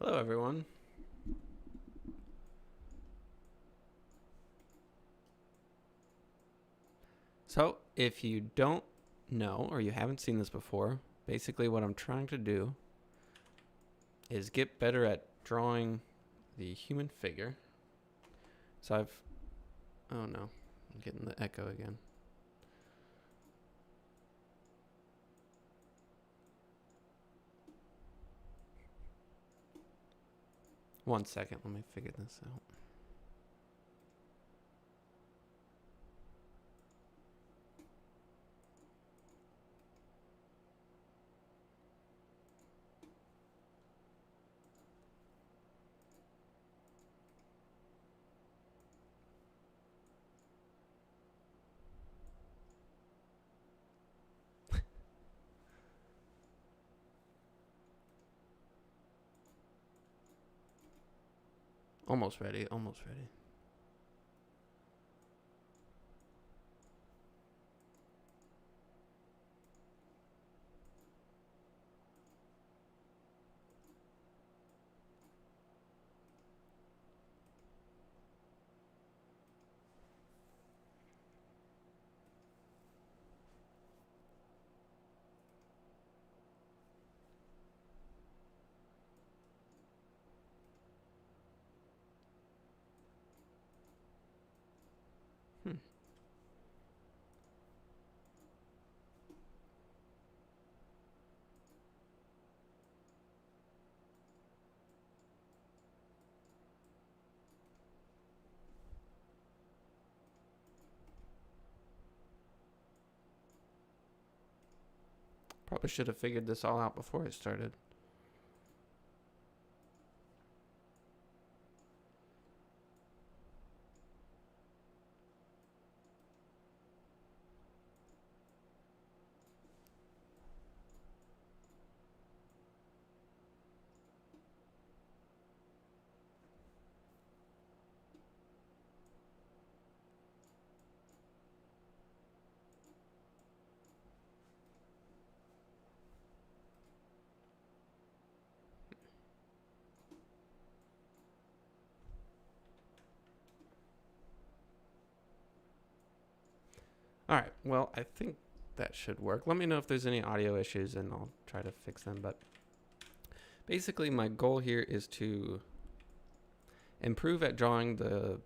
Hello, everyone. So, if you don't know or you haven't seen this before, basically what I'm trying to do is get better at drawing the human figure. So oh no, I'm getting the echo again. One second, let me figure this out. Almost ready, almost ready. Hmm. Probably should have figured this all out before I started. All right, well, I think that should work. Let me know if there's any audio issues and I'll try to fix them. But basically, my goal here is to improve at drawing the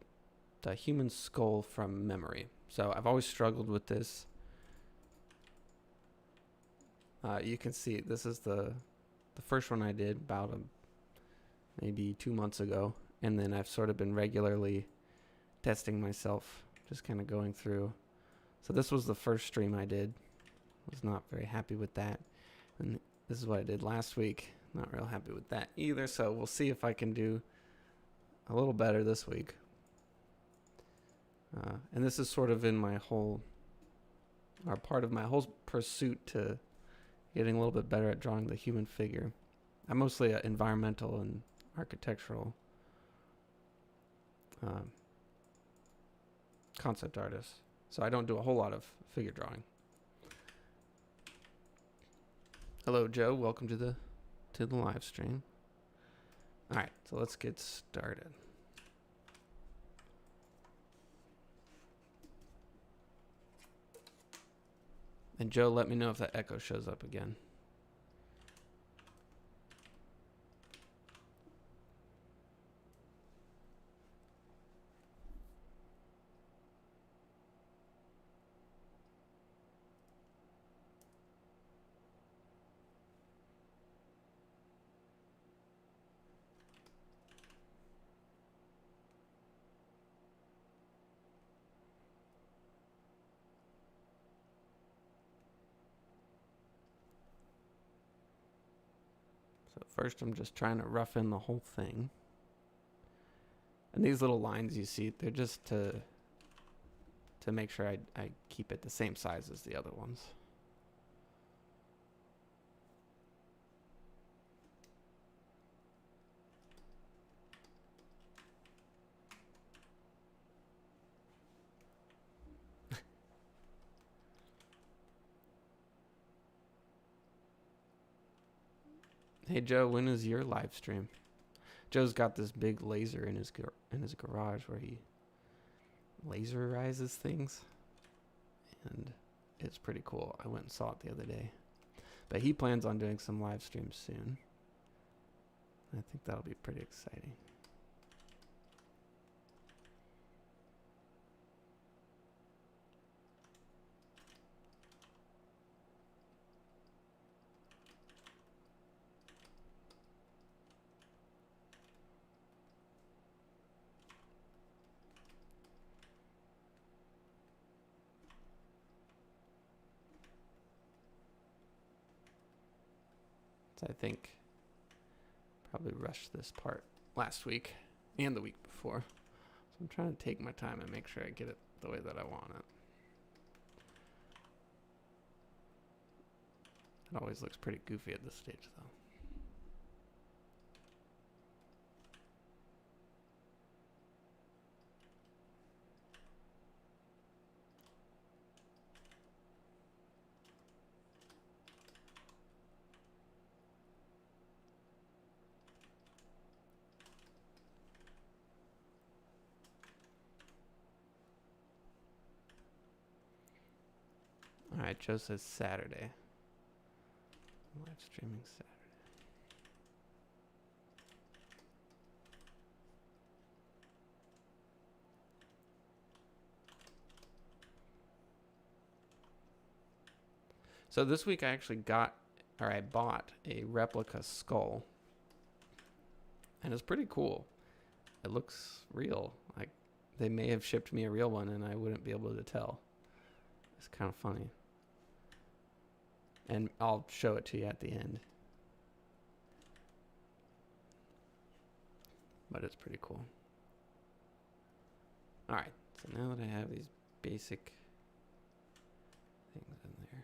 human skull from memory. So I've always struggled with this. You can see this is the first one I did about maybe 2 months ago, and then I've sort of been regularly testing myself, just kind of going through. So this was the first stream I did. Was not very happy with that, and this is what I did last week. Not real happy with that either. So we'll see if I can do a little better this week. And this is sort of in my whole, or part of my whole pursuit to getting a little bit better at drawing the human figure. I'm mostly an environmental and architectural concept artist, so I don't do a whole lot of figure drawing. Hello, Joe. Welcome to the live stream. All right, so let's get started. And Joe, let me know if that echo shows up again. So first I'm just trying to rough in the whole thing. And these little lines you see, they're just to make sure I keep it the same size as the other ones. Hey Joe, when is your live stream? Joe's got this big laser in his garage where he laserizes things, and it's pretty cool. I went and saw it the other day. But he plans on doing some live streams soon. I think that'll be pretty exciting. So I think probably rushed this part last week and the week before. So I'm trying to take my time and make sure I get it the way that I want it. It always looks pretty goofy at this stage, though. All right, Joe says Saturday. Live streaming Saturday. So this week I bought a replica skull. And it's pretty cool. It looks real. Like they may have shipped me a real one and I wouldn't be able to tell. It's kind of funny. And I'll show it to you at the end. But it's pretty cool. All right. So now that I have these basic things in there.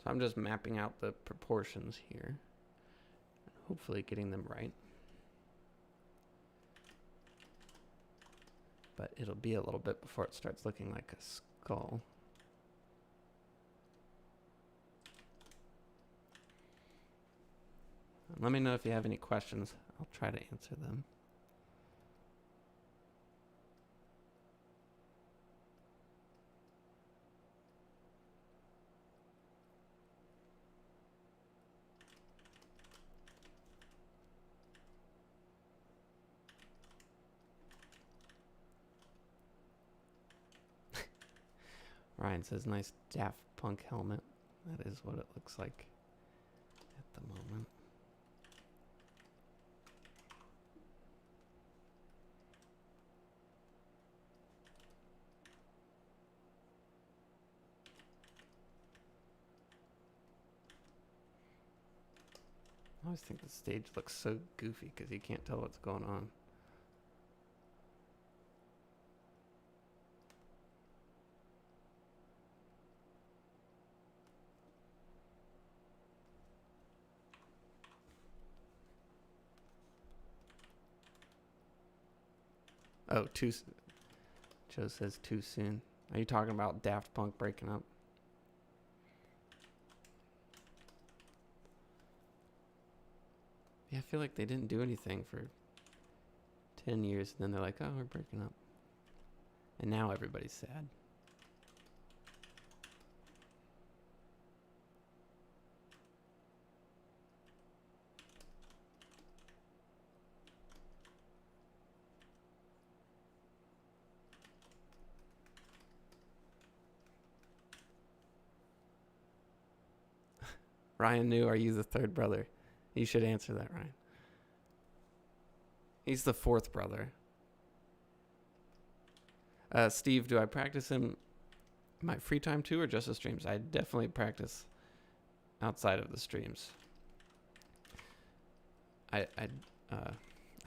So I'm just mapping out the proportions here. Hopefully getting them right. But it'll be a little bit before it starts looking like a skull. Let me know if you have any questions. I'll try to answer them. Ryan says, nice Daft Punk helmet. That is what it looks like at the moment. I always think the stage looks so goofy because you can't tell what's going on. Oh, Joe says too soon. Are you talking about Daft Punk breaking up? Yeah, I feel like they didn't do anything for 10 years, and then they're like, oh, we're breaking up. And now everybody's sad. Ryan knew, are you the third brother? You should answer that, Ryan. He's the fourth brother. Steve, do I practice him my free time too, or just the streams? I definitely practice outside of the streams. I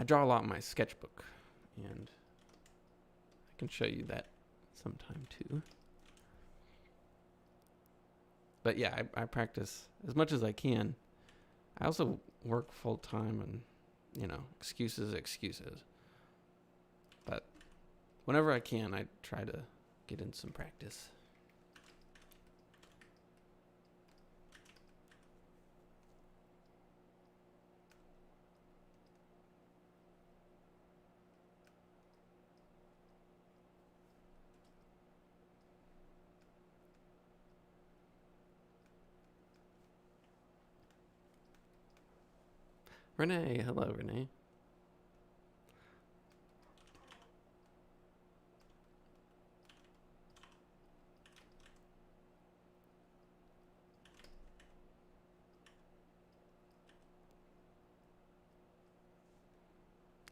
draw a lot in my sketchbook, and I can show you that sometime too. But yeah, I practice as much as I can. I also work full time, and excuses. But whenever I can, I try to get in some practice. Renee, hello, Renee.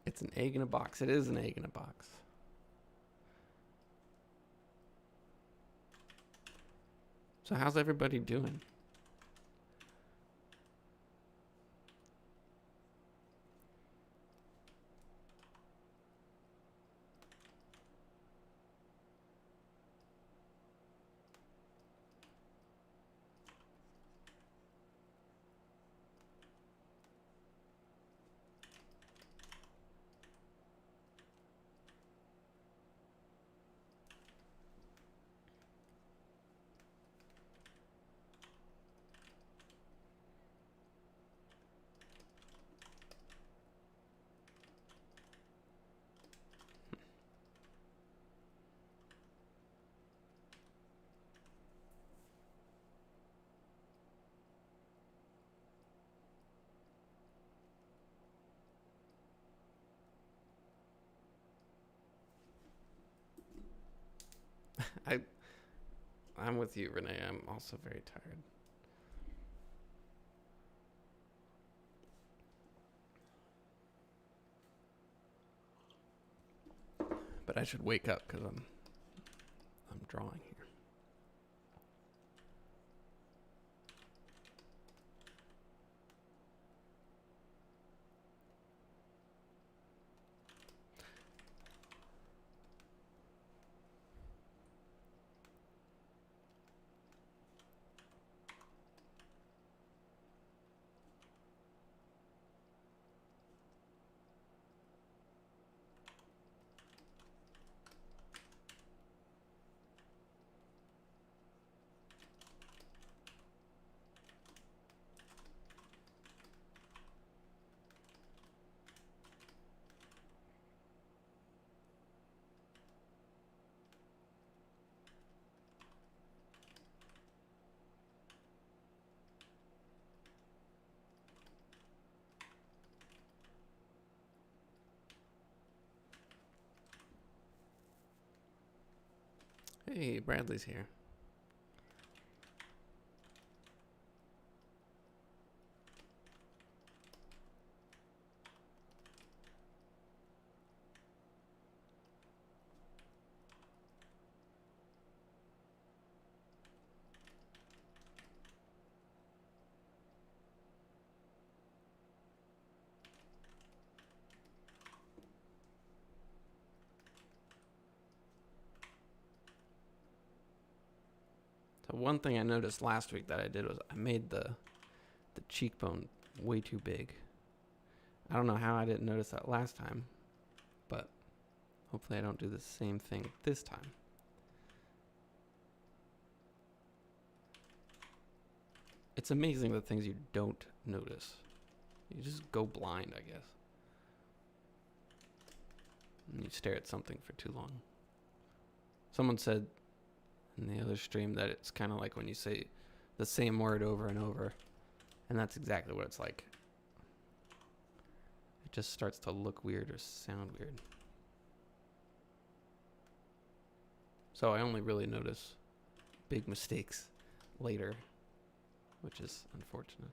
It's an egg in a box. It is an egg in a box. So how's everybody doing? I'm with you, Renee. I'm also very tired. But I should wake up because I'm drawing here. Hey, Bradley's here. So one thing I noticed last week that I did was I made the cheekbone way too big. I don't know how I didn't notice that last time, but hopefully I don't do the same thing this time. It's amazing the things you don't notice. You just go blind, I guess. And you stare at something for too long. Someone said in the other stream that it's kind of like when you say the same word over and over. And that's exactly what it's like. It just starts to look weird or sound weird. So I only really notice big mistakes later, which is unfortunate.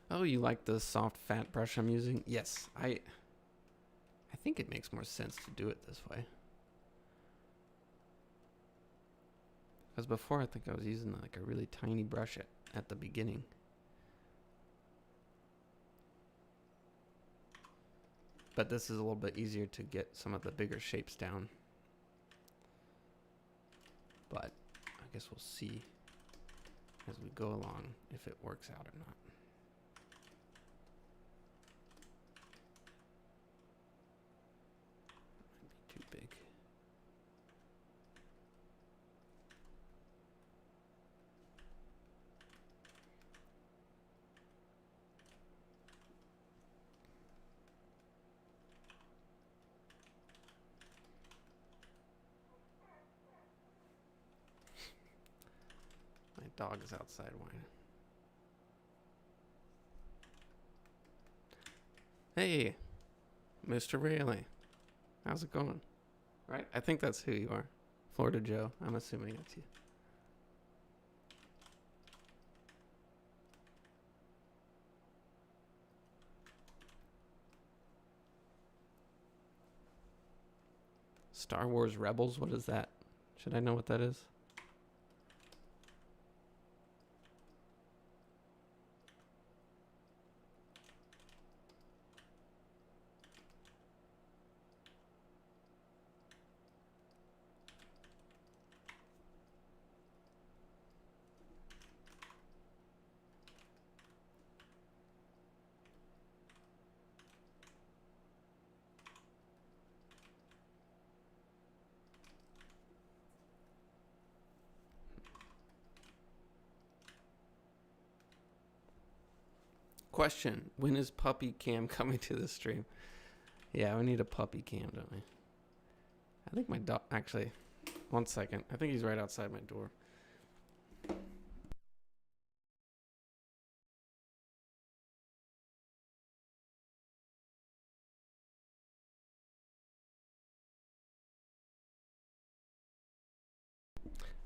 Oh, you like the soft fat brush I'm using? Yes, I think it makes more sense to do it this way. Because before, I think I was using like a really tiny brush at the beginning. But this is a little bit easier to get some of the bigger shapes down. But I guess we'll see as we go along if it works out or not. Might be too big. My dog is outside whining. Hey, Mr. Rayleigh. How's it going? Right? I think that's who you are. Florida Joe. I'm assuming it's you. Star Wars Rebels? What is that? Should I know what that is? Question, when is puppy cam coming to the stream? Yeah, we need a puppy cam, don't we? I think my dog, actually, one second. I think he's right outside my door.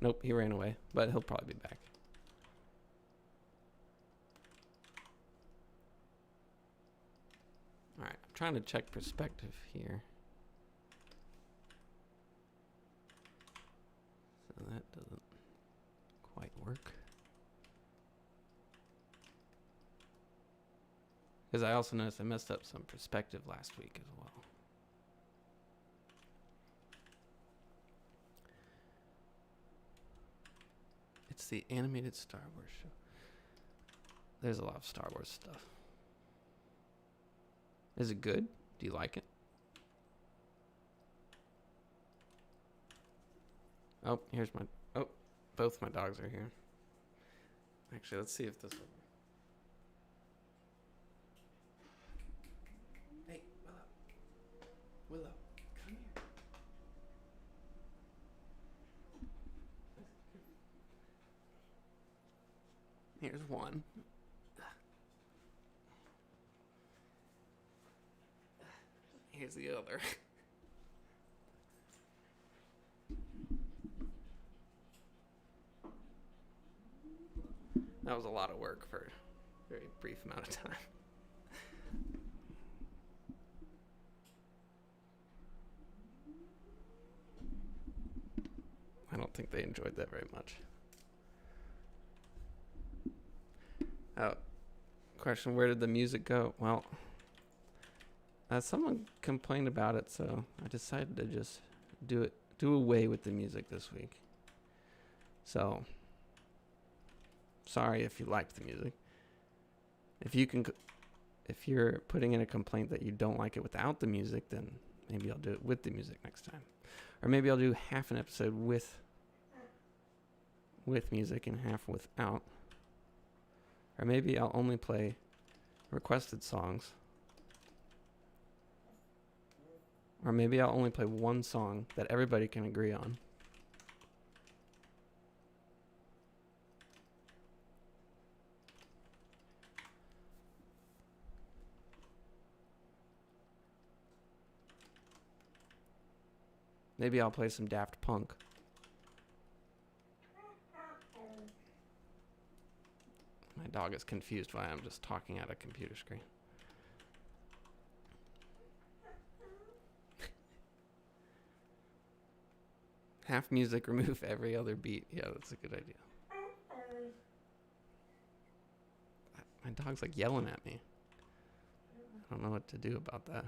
Nope, he ran away, but he'll probably be back. All right, I'm trying to check perspective here. So that doesn't quite work. Because I also noticed I messed up some perspective last week as well. It's the animated Star Wars show. There's a lot of Star Wars stuff. Is it good? Do you like it? Oh, here's my... Oh, both my dogs are here. Actually, let's see if this will... Hey, Willow. Willow, come here. Here's one. Here's the other. That was a lot of work for a very brief amount of time. I don't think they enjoyed that very much. Oh, question, where did the music go? Well, someone complained about it, so I decided to just do away with the music this week. So, sorry if you liked the music. If you're putting in a complaint that you don't like it without the music, then maybe I'll do it with the music next time. Or maybe I'll do half an episode with music and half without. Or maybe I'll only play requested songs. Or maybe I'll only play one song that everybody can agree on. Maybe I'll play some Daft Punk. My dog is confused why I'm just talking at a computer screen. Half music, remove every other beat. Yeah, that's a good idea. My dog's like yelling at me. I don't know what to do about that.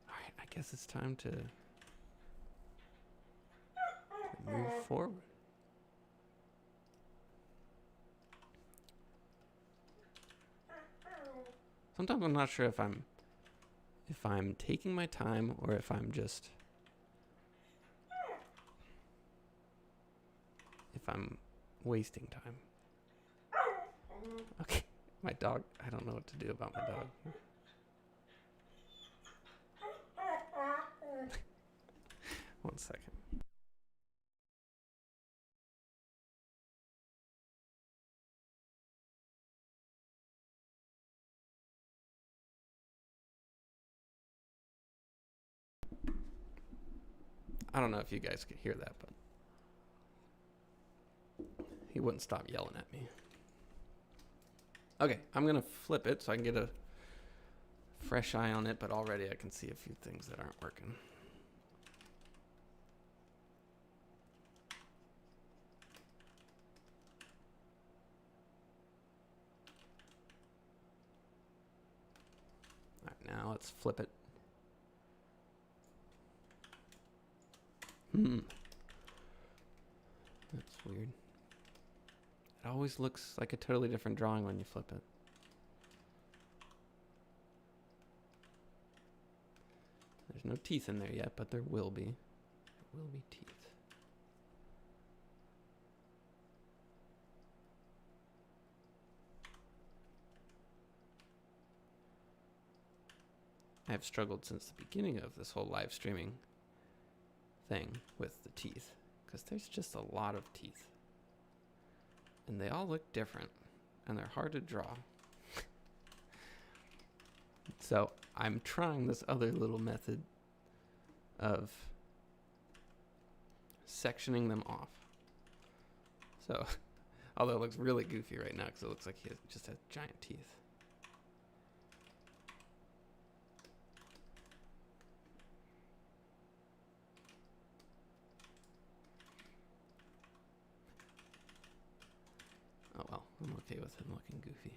Alright, I guess it's time to move forward. Sometimes I'm not sure if I'm taking my time or if I'm wasting time. Okay, my dog, I don't know what to do about my dog. One second. I don't know if you guys could hear that, but he wouldn't stop yelling at me. Okay, I'm going to flip it so I can get a fresh eye on it, but already I can see a few things that aren't working. All right, now let's flip it. That's weird. It always looks like a totally different drawing when you flip it. There's no teeth in there yet, but there will be. There will be teeth. I have struggled since the beginning of this whole live streaming thing with the teeth, because there's just a lot of teeth. And they all look different, and they're hard to draw. So I'm trying this other little method of sectioning them off. So, although it looks really goofy right now because it looks like he just has giant teeth. Oh well, I'm okay with him looking goofy.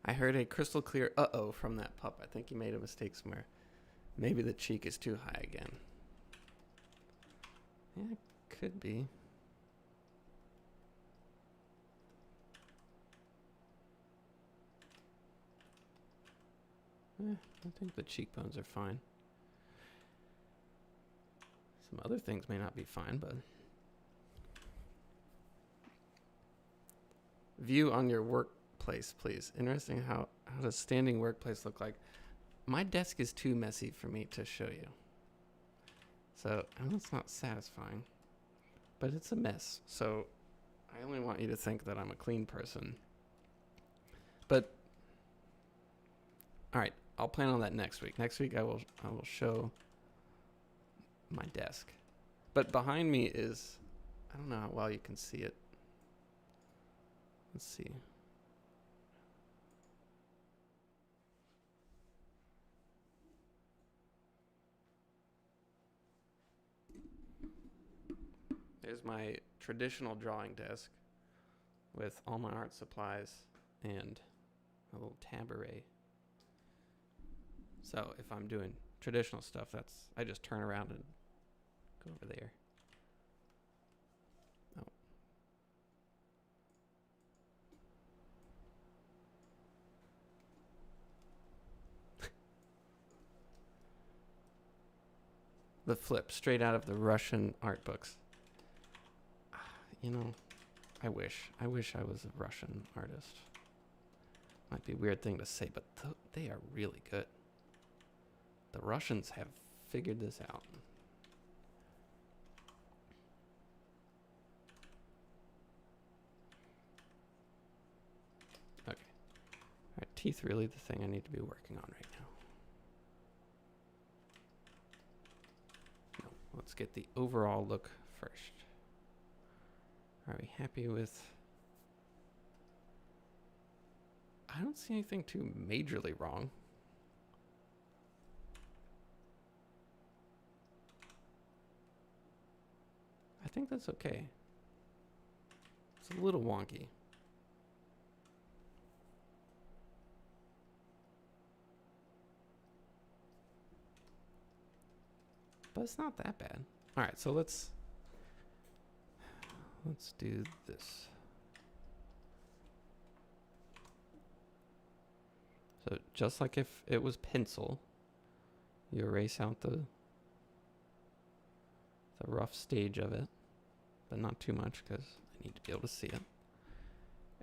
I heard a crystal clear uh-oh from that pup. I think he made a mistake somewhere. Maybe the cheek is too high again. Yeah, it could be. I think the cheekbones are fine. Some other things may not be fine, but... View on your workplace, please. Interesting, how does standing workplace look like? My desk is too messy for me to show you. So, I know it's not satisfying, but it's a mess. So, I only want you to think that I'm a clean person. But, all right, I'll plan on that next week. Next week I will show my desk. But behind me is, I don't know how well you can see it. Let's see. There's my traditional drawing desk with all my art supplies and a little taboret. So if I'm doing traditional stuff, I just turn around and go over there. Oh. The flip, straight out of the Russian art books. You know, I wish I was a Russian artist. Might be a weird thing to say, but they are really good. The Russians have figured this out. Okay. All right, teeth really the thing I need to be working on right now. No, let's get the overall look first. Are we happy with... I don't see anything too majorly wrong. I think that's okay. It's a little wonky. But it's not that bad. All right, so let's do this. So just like if it was pencil, you erase out the rough stage of it, but not too much because I need to be able to see it.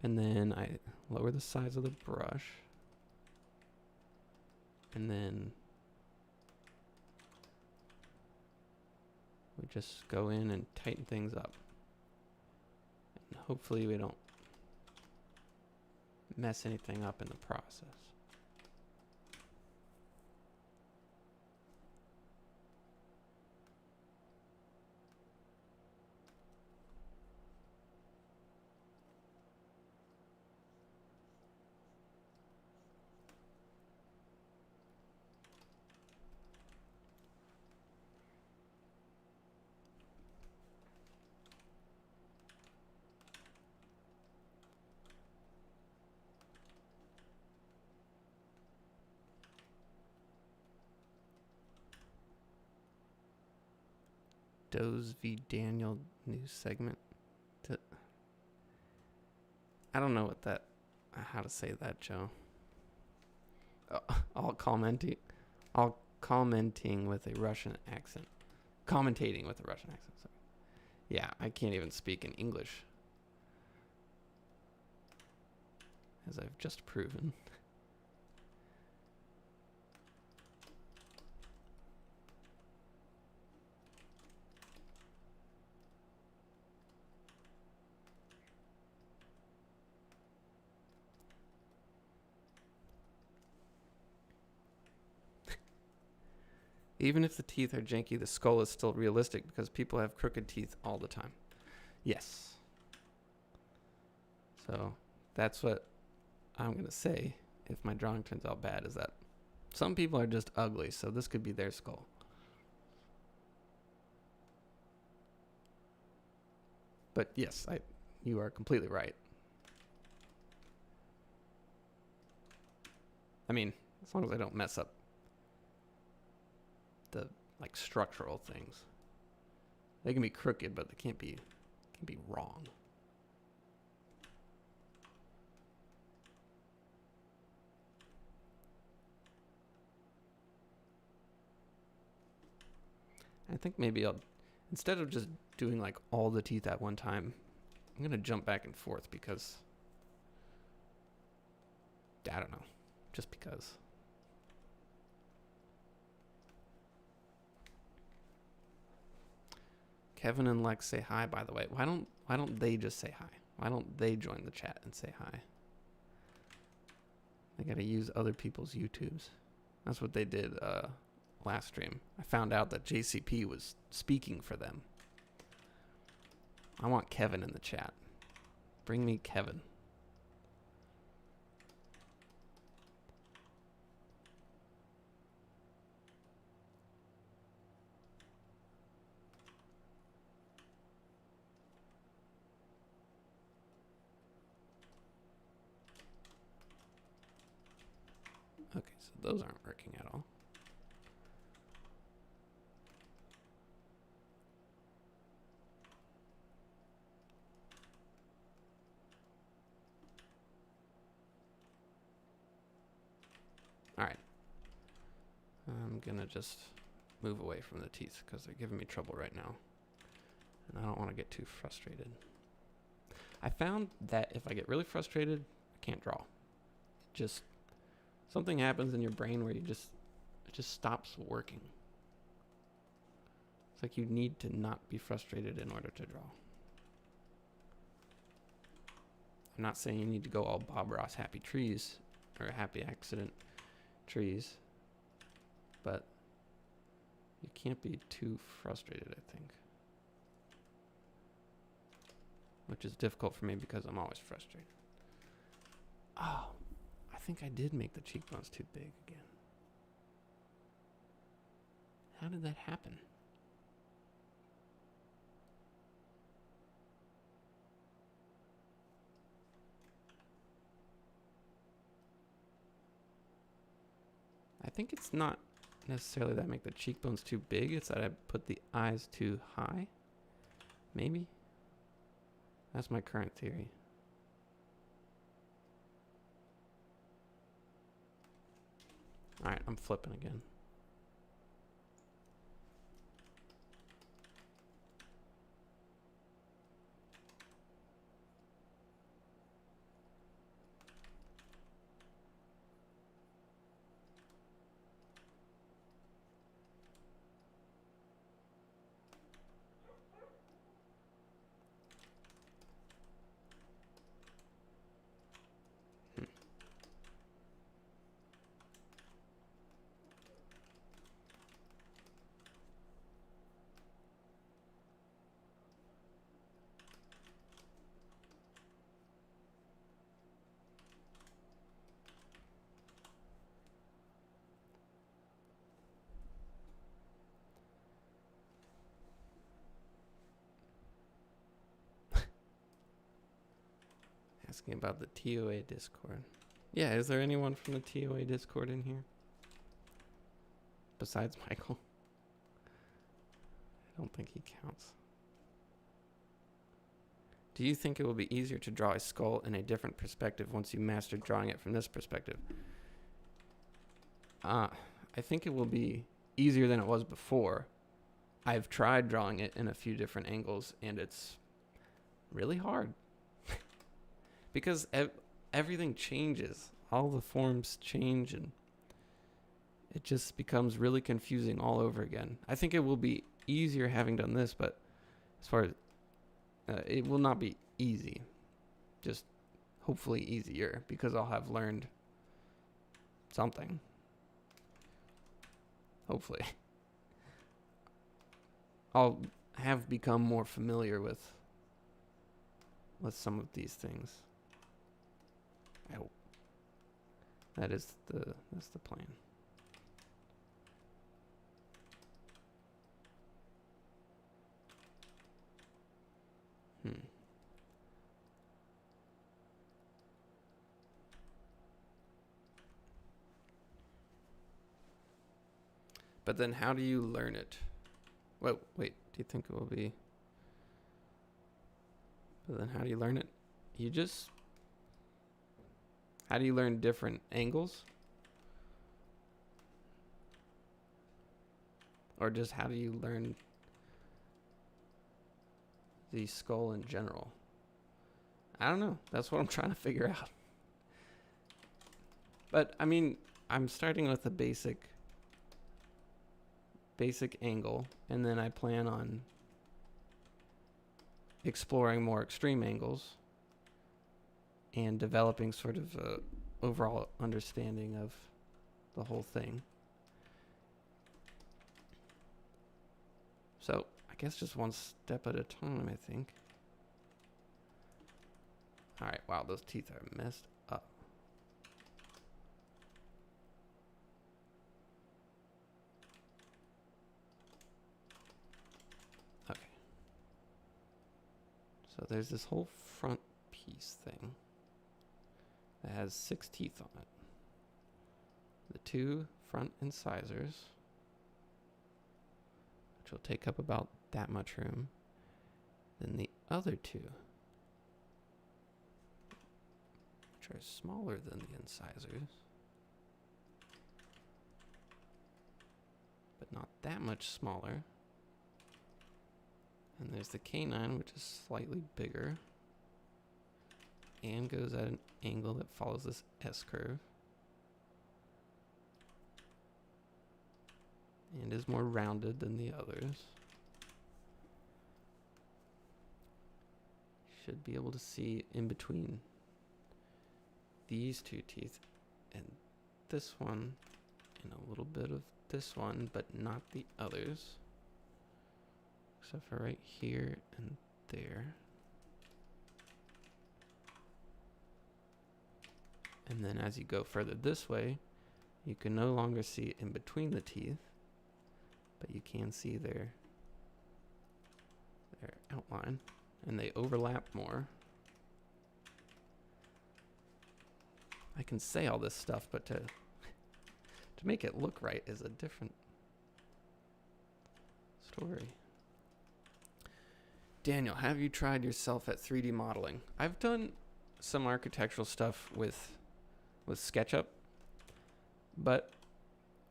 And then I lower the size of the brush. And then we just go in and tighten things up. And hopefully we don't mess anything up in the process. Doze v. Daniel news segment. I don't know how to say that, Joe. All commenting with a Russian accent. Commentating with a Russian accent. Sorry. Yeah, I can't even speak in English, as I've just proven. Even if the teeth are janky, the skull is still realistic because people have crooked teeth all the time. Yes. So that's what I'm going to say if my drawing turns out bad, is that some people are just ugly, so this could be their skull. But yes, you are completely right. I mean, as long as I don't mess up the structural things. They can be crooked, but they can't be wrong. I think maybe instead of just doing all the teeth at one time, I'm gonna jump back and forth because I don't know, just because. Kevin and Lex say hi, by the way. Why don't they just say hi? Why don't they join the chat and say hi? They gotta use other people's YouTubes. That's what they did last stream. I found out that JCP was speaking for them. I want Kevin in the chat. Bring me Kevin. Okay, so those aren't working at all. All right. I'm gonna just move away from the teeth because they're giving me trouble right now. And I don't want to get too frustrated. I found that if I get really frustrated, I can't draw. just something happens in your brain where it just stops working. It's like you need to not be frustrated in order to draw. I'm not saying you need to go all Bob Ross happy trees or happy accident trees, but you can't be too frustrated, I think. Which is difficult for me because I'm always frustrated. Oh, I think I did make the cheekbones too big again. How did that happen? I think it's not necessarily that I make the cheekbones too big. It's that I put the eyes too high. Maybe. That's my current theory. All right, I'm flipping again. Asking about the TOA Discord. Yeah, is there anyone from the TOA Discord in here? Besides Michael? I don't think he counts. Do you think it will be easier to draw a skull in a different perspective once you master drawing it from this perspective? I think it will be easier than it was before. I've tried drawing it in a few different angles, and it's really hard. Because everything changes. All the forms change, and it just becomes really confusing all over again. I think it will be easier having done this, but as far as it will not be easy. Just hopefully easier, because I'll have learned something. Hopefully. I'll have become more familiar with some of these things. I hope. That's the plan. But then how do you learn it? Well, wait, do you think it will be? But then how do you learn it? How do you learn different angles? Or just how do you learn the skull in general? I don't know. That's what I'm trying to figure out. But, I mean, I'm starting with a basic angle, and then I plan on exploring more extreme angles and developing sort of a overall understanding of the whole thing. So I guess just one step at a time, I think. All right, wow, those teeth are messed up. Okay. So there's this whole front piece thing that has 6 teeth on it. The 2 front incisors, which will take up about that much room. Then the other 2, which are smaller than the incisors, but not that much smaller. And there's the canine, which is slightly bigger. and goes at an angle that follows this S-curve. And is more rounded than the others. Should be able to see in between these two teeth and this one and a little bit of this one, but not the others. Except for right here and there. And then as you go further this way, you can no longer see in between the teeth, but you can see their outline, and they overlap more. I can say all this stuff, but to make it look right is a different story. Daniel, have you tried yourself at 3D modeling? I've done some architectural stuff with SketchUp, but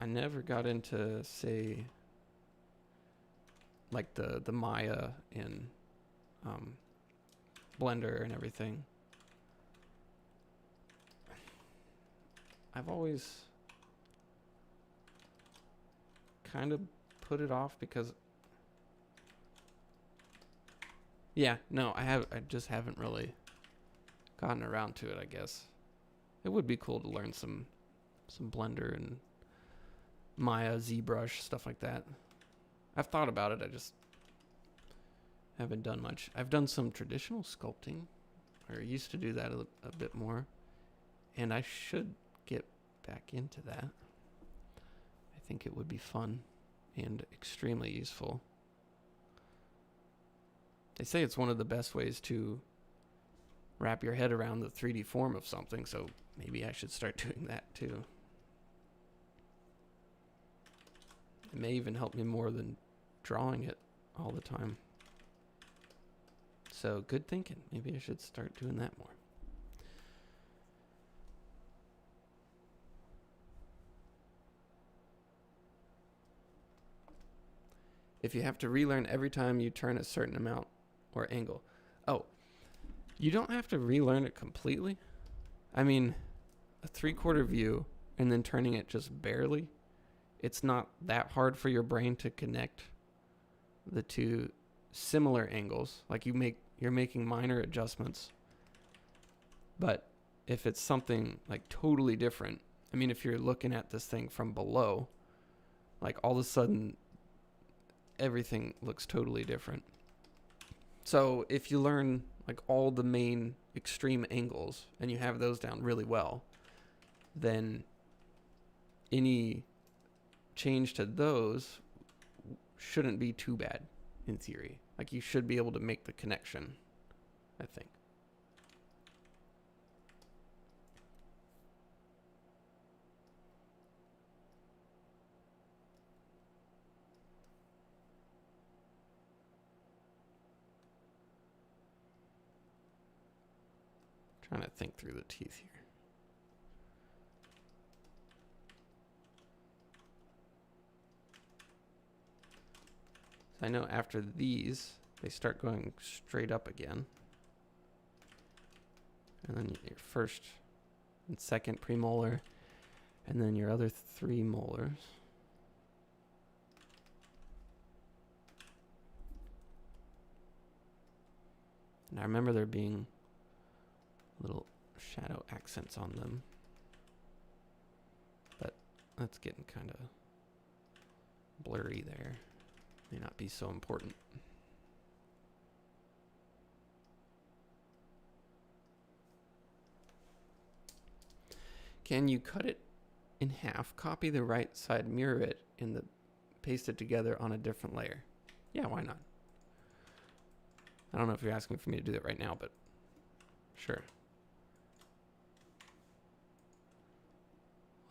I never got into, say, like the Maya in Blender and everything. I've always kind of put it off because, yeah, no, I just haven't really gotten around to it, I guess. It would be cool to learn some Blender and Maya, ZBrush, stuff like that. I've thought about it, I just haven't done much. I've done some traditional sculpting, or used to do that a bit more, and I should get back into that. I think it would be fun and extremely useful. They say it's one of the best ways to wrap your head around the 3D form of something, so maybe I should start doing that too. It may even help me more than drawing it all the time. So good thinking. Maybe I should start doing that more. If you have to relearn every time you turn a certain amount or angle. Oh, you don't have to relearn it completely. I mean, a 3/4 view and then turning it just barely, it's not that hard for your brain to connect the two similar angles. Like you're making minor adjustments. But if it's something like totally different, I mean, if you're looking at this thing from below, like all of a sudden everything looks totally different. So if you learn like all the main extreme angles and you have those down really well, then any change to those shouldn't be too bad in theory. Like you should be able to make the connection, I think. Trying to think through the teeth here. So I know after these, they start going straight up again. And then your first and second premolar, and then your other 3 molars. And I remember there being little shadow accents on them, but that's getting kind of blurry there. May not be so important. Can you cut it in half, copy the right side, mirror it, and paste it together on a different layer? Yeah, why not? I don't know if you're asking for me to do that right now, but sure.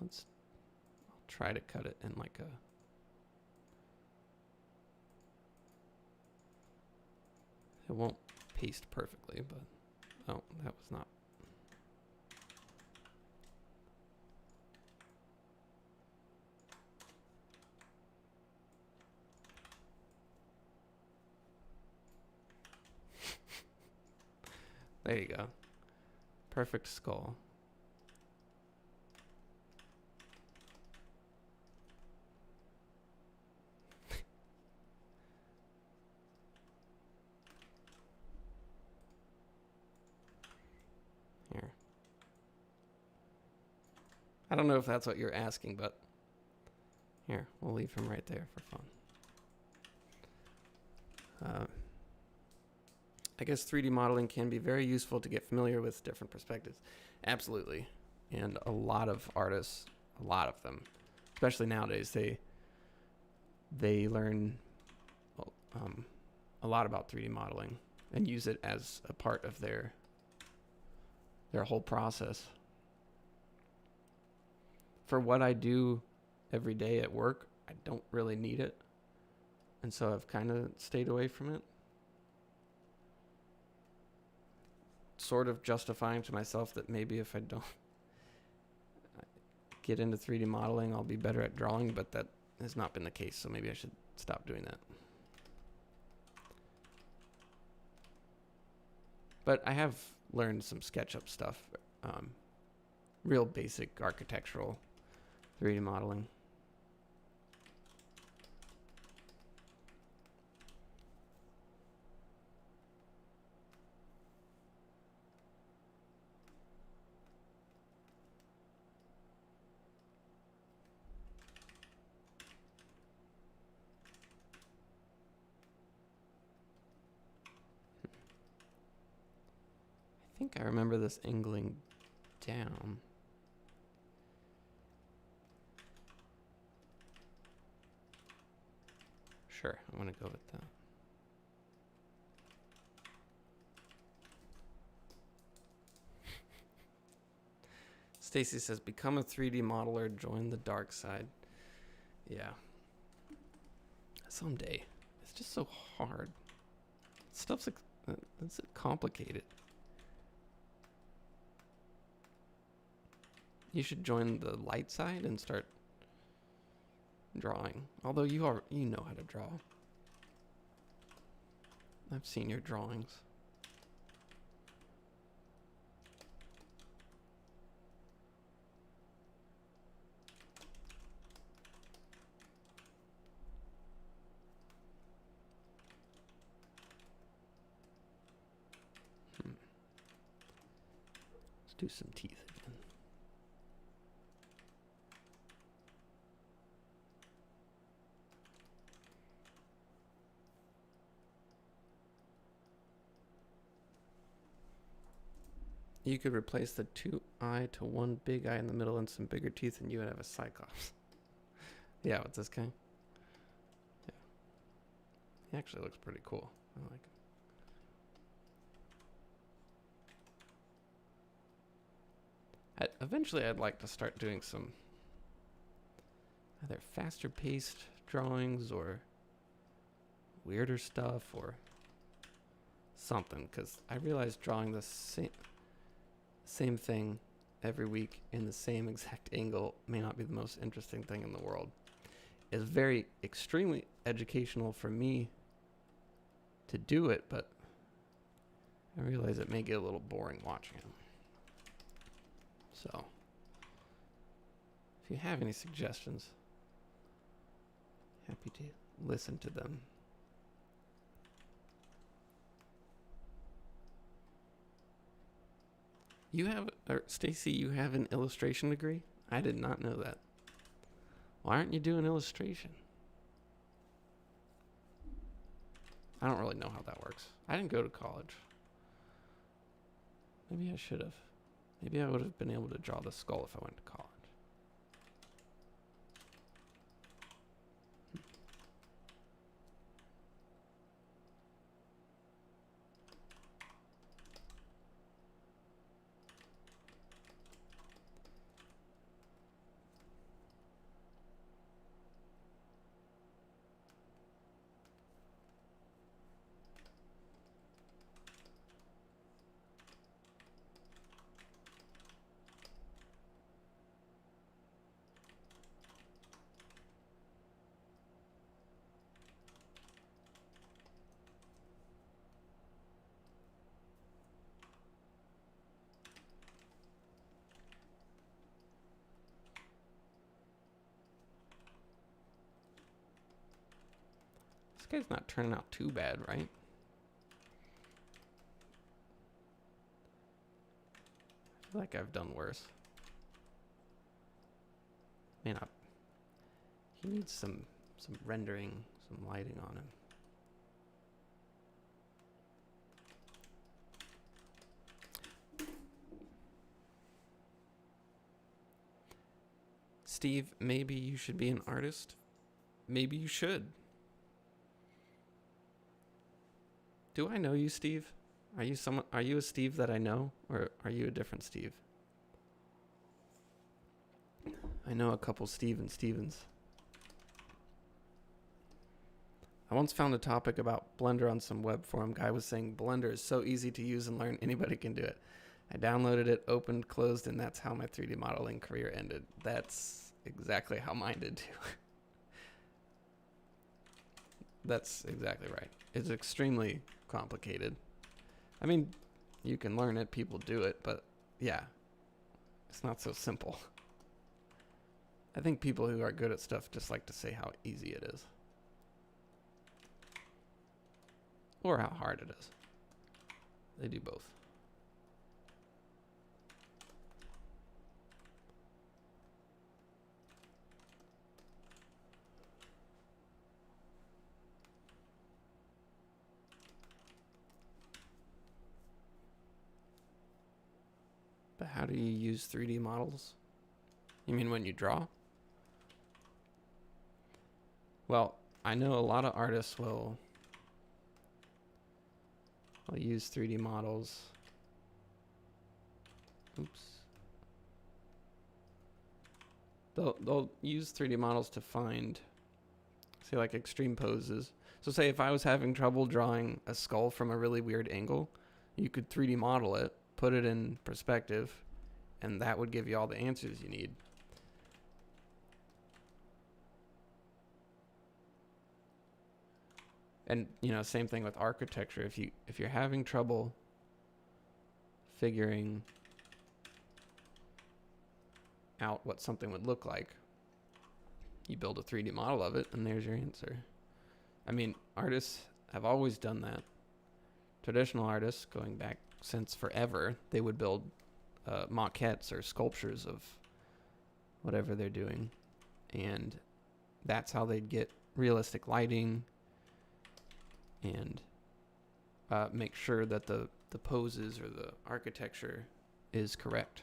I'll try to cut it in like a... It won't paste perfectly, but... Oh, that was not... There you go. Perfect skull. Here. I don't know if that's what you're asking, but here, we'll leave him right there for fun. I guess 3D modeling can be very useful to get familiar with different perspectives. Absolutely. And a lot of artists, a lot of them, especially nowadays, they learn a lot about 3D modeling and use it as a part of their whole process. For what I do every day at work, I don't really need it. And so I've kind of stayed away from it. Sort of justifying to myself that maybe if I don't get into 3D modeling, I'll be better at drawing, but that has not been the case, so maybe I should stop doing that. But I have learned some SketchUp stuff, real basic architectural 3D modeling. I think I remember this angling down. Sure, I'm gonna go with that. Stacy says, become a 3D modeler, join the dark side. Yeah. Someday. It's just so hard. Stuff's it's complicated. You should join the light side and start drawing. Although you know how to draw. I've seen your drawings. Let's do some teeth again. You could replace the 2 eye to 1 big eye in the middle and some bigger teeth, and you would have a Cyclops. Yeah, with this guy. Yeah. He actually looks pretty cool. I like it. Eventually, I'd like to start doing some either faster paced drawings or weirder stuff or something, because I realized drawing the same thing every week in the same exact angle may not be the most interesting thing in the world. It's very extremely educational for me to do it, but I realize it may get a little boring watching it. So if you have any suggestions, happy to listen to them. Stacy, you have an illustration degree? I did not know that. Why aren't you doing illustration? I don't really know how that works. I didn't go to college. Maybe I should have. Maybe I would have been able to draw the skull if I went to college. guy's not turning out too bad, right? I feel like I've done worse. Man, he needs some rendering, some lighting on him. Steve, maybe you should be an artist. Maybe you should. Do I know you, Steve? Are you a Steve that I know, or are you a different Steve? I know a couple Steve and Stevens. I once found a topic about Blender on some web forum. Guy was saying Blender is so easy to use and learn, anybody can do it. I downloaded it, opened, closed, and that's how my 3D modeling career ended. That's exactly how mine did too. That's exactly right. It's extremely complicated. I mean, you can learn it, people do it, but yeah, it's not so simple. I think people who are good at stuff just like to say how easy it is. Or how hard it is. They do both. But how do you use 3D models? You mean when you draw? Well, I know a lot of artists will use 3D models. Oops. They'll use 3D models to find, say, like extreme poses. So say if I was having trouble drawing a skull from a really weird angle, you could 3D model it, put it in perspective, and that would give you all the answers you need. And, you know, same thing with architecture. If you're having trouble figuring out what something would look like, you build a 3D model of it, and there's your answer. I mean, artists have always done that. Traditional artists, going back since forever, they would build maquettes or sculptures of whatever they're doing. And that's how they'd get realistic lighting and make sure that the poses or the architecture is correct.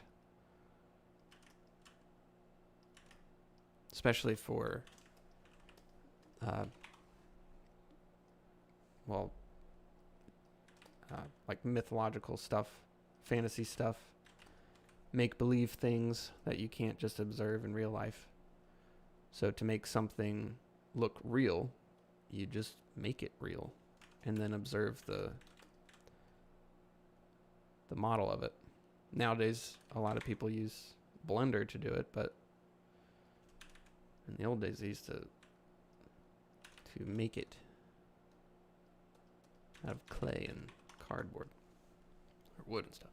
Especially for, like mythological stuff, fantasy stuff, make-believe things that you can't just observe in real life. So to make something look real, you just make it real and then observe the model of it. Nowadays, a lot of people use Blender to do it, but in the old days, they used to make it out of clay and cardboard or wood and stuff.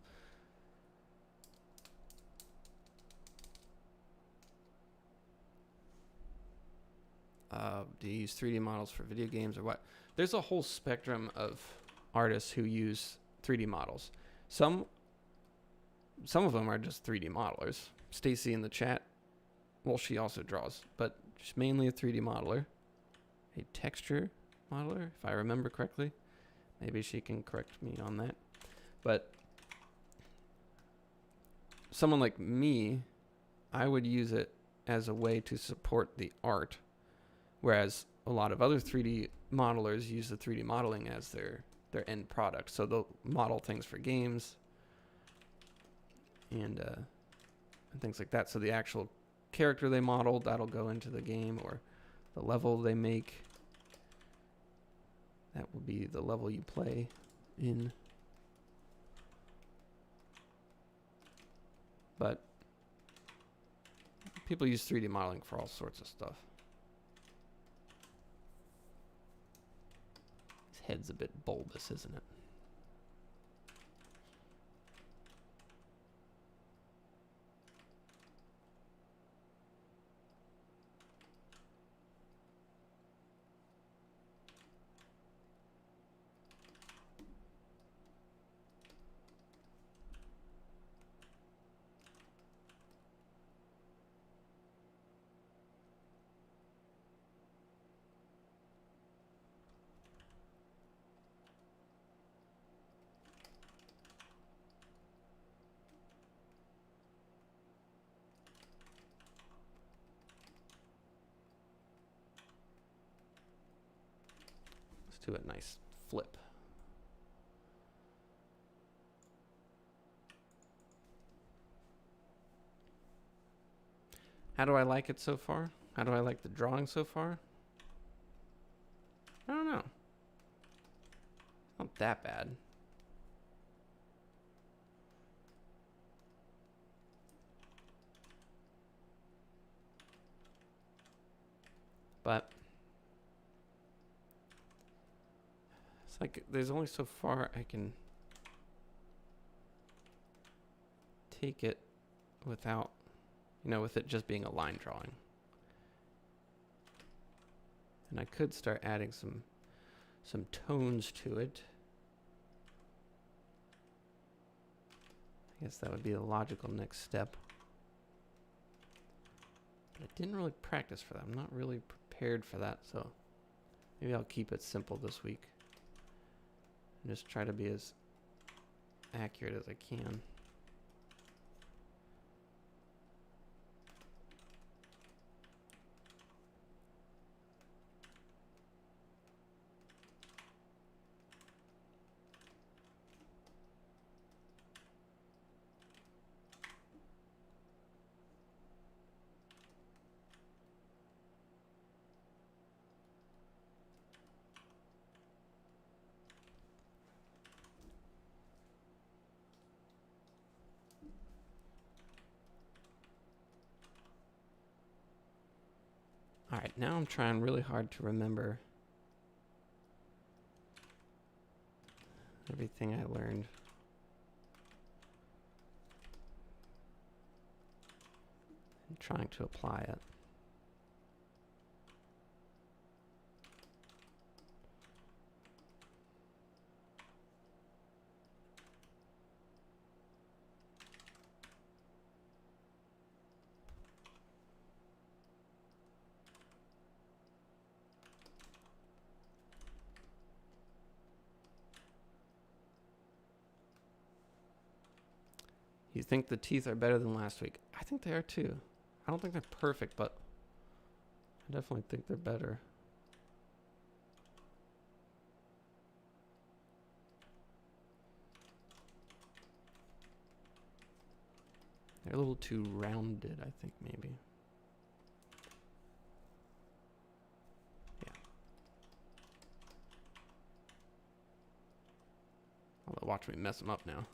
Do you use 3D models for video games or what? There's a whole spectrum of artists who use 3D models. Some of them are just 3D modelers. Stacy in the chat, well, she also draws, but she's mainly a 3D modeler. A texture modeler, if I remember correctly. Maybe she can correct me on that. But someone like me, I would use it as a way to support the art, whereas a lot of other 3D modelers use the 3D modeling as their end product. So they'll model things for games and things like that. So the actual character they modeled, that'll go into the game, or the level they make, that will be the level you play in. But people use 3D modeling for all sorts of stuff. His head's a bit bulbous, isn't it? do a nice flip. How do I like it so far? How do I like the drawing so far? I don't know. Not that bad. But it's like there's only so far I can take it without, with it just being a line drawing. And I could start adding some tones to it. I guess that would be the logical next step. But I didn't really practice for that. I'm not really prepared for that, so maybe I'll keep it simple this week and just try to be as accurate as I can. All right, now I'm trying really hard to remember everything I learned. And trying to apply it. You think the teeth are better than last week? I think they are too. I don't think they're perfect, but I definitely think they're better. They're a little too rounded, I think, maybe. Yeah. Although, watch me mess them up now.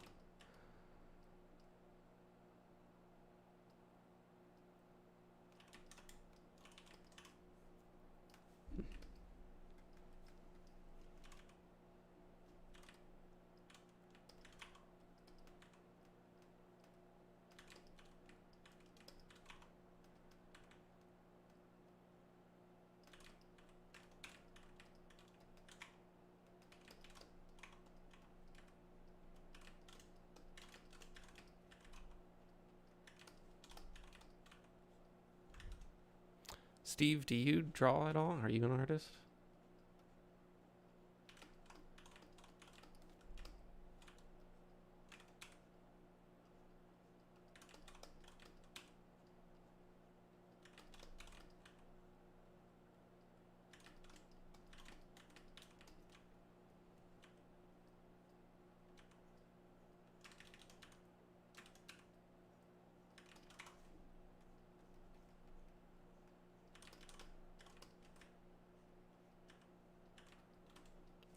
Steve, do you draw at all? Are you an artist?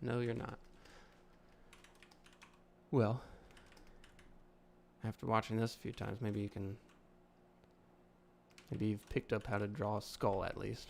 No, you're not. Well, after watching this a few times, maybe you've picked up how to draw a skull at least.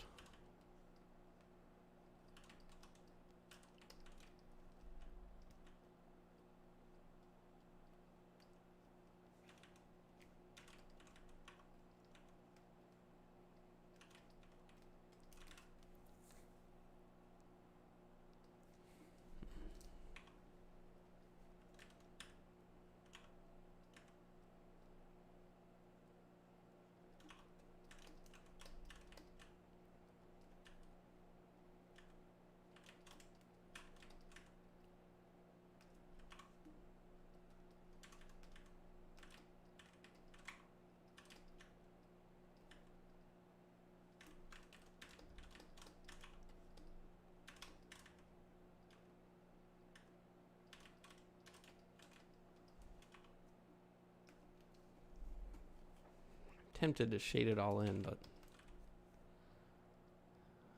tempted to shade it all in, but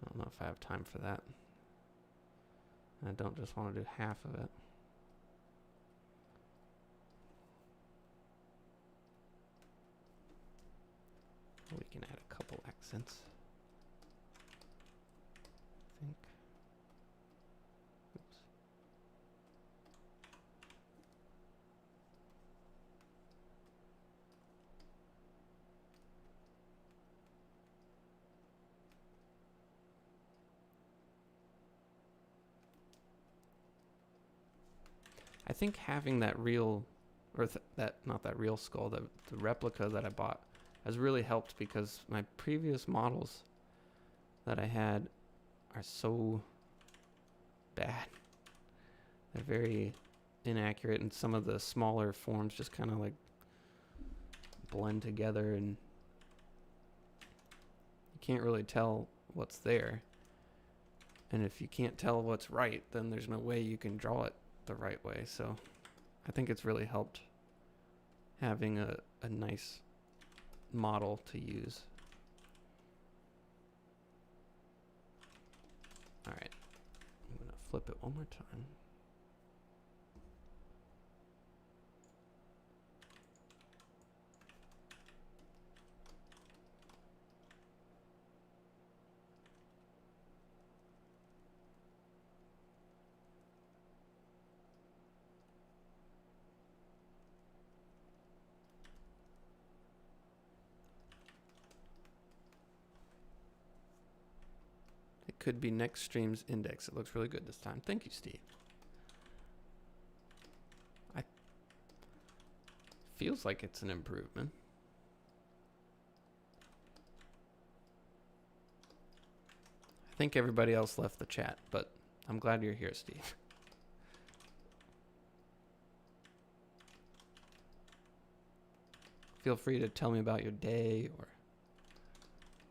I don't know if I have time for that. I don't just want to do half of it. We can add a couple accents, I think. Oops. I think having that real, or not that real skull, the replica that I bought has really helped, because my previous models that I had are so bad. They're very inaccurate, and some of the smaller forms just kind of like blend together, and you can't really tell what's there. And if you can't tell what's right, then there's no way you can draw it the right way. So I think it's really helped having a nice model to use. All right, I'm gonna flip it one more time. It could be next stream's index. It looks really good this time. Thank you, Steve. Feels like it's an improvement. I think everybody else left the chat, but I'm glad you're here, Steve. Feel free to tell me about your day or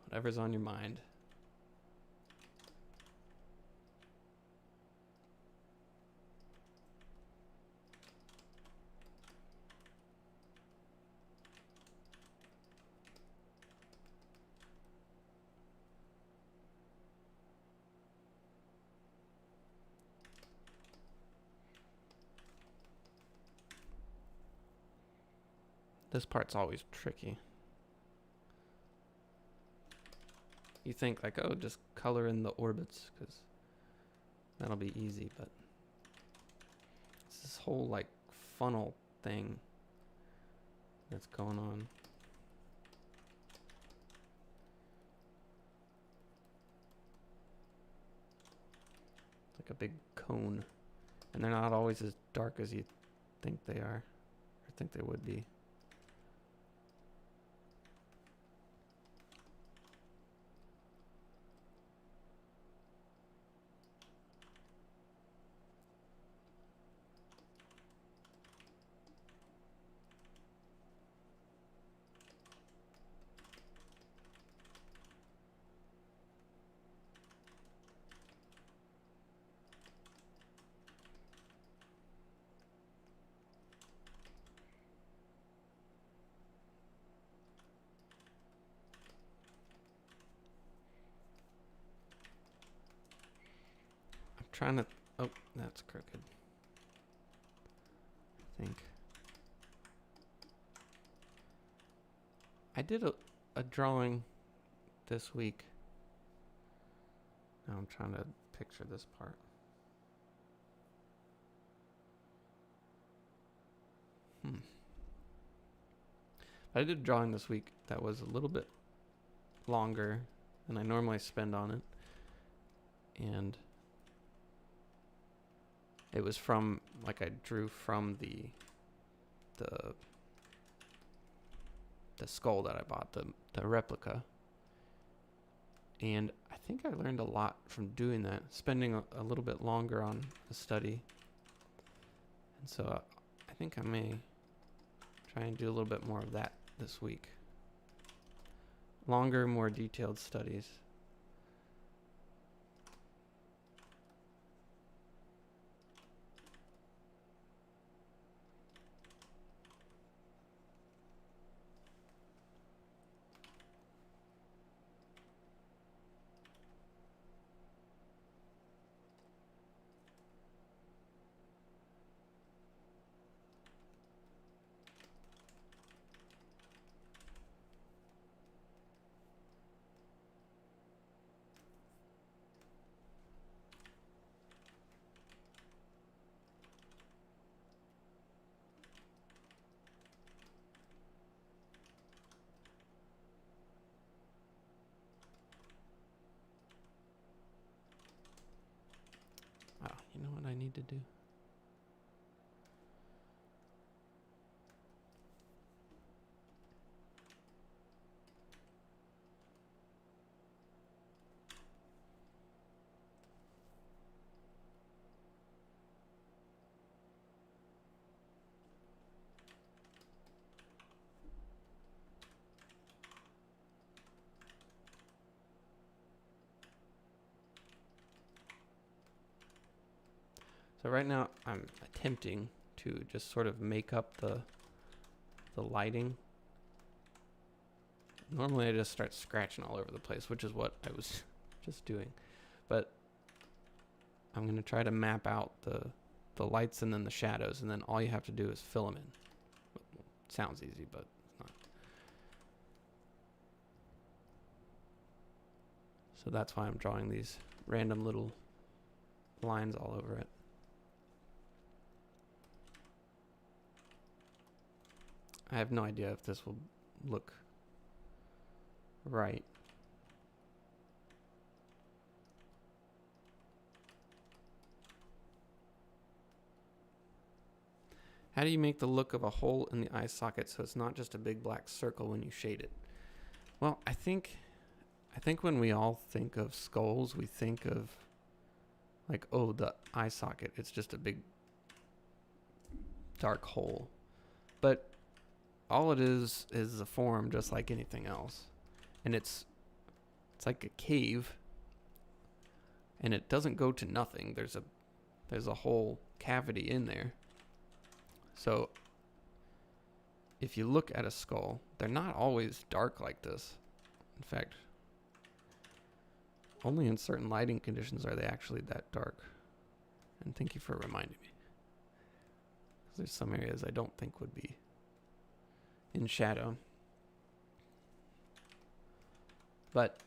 whatever's on your mind. This part's always tricky. You think like, oh, just color in the orbits, because that'll be easy, but it's this whole like funnel thing that's going on. It's like a big cone, and they're not always as dark as you think they are, or think they would be. Trying to, oh, that's crooked, I think. I did a drawing this week. Now I'm trying to picture this part. I did a drawing this week that was a little bit longer than I normally spend on it. And it was from, like, I drew from the skull that I bought, the replica. And I think I learned a lot from doing that, spending a little bit longer on the study. And so I think I may try and do a little bit more of that this week. Longer, more detailed studies. to do. So right now I'm attempting to just sort of make up the lighting. Normally I just start scratching all over the place, which is what I was just doing. But I'm going to try to map out the lights and then the shadows, and then all you have to do is fill them in. Sounds easy, but it's not. So that's why I'm drawing these random little lines all over it. I have no idea if this will look right. How do you make the look of a hole in the eye socket so it's not just a big black circle when you shade it? Well, I think when we all think of skulls, we think of like, oh, the eye socket, it's just a big dark hole. But all it is a form just like anything else. And it's like a cave, and it doesn't go to nothing. There's a whole cavity in there. So if you look at a skull, they're not always dark like this. In fact, only in certain lighting conditions are they actually that dark. And thank you for reminding me. 'Cause there's some areas I don't think would be in shadow. But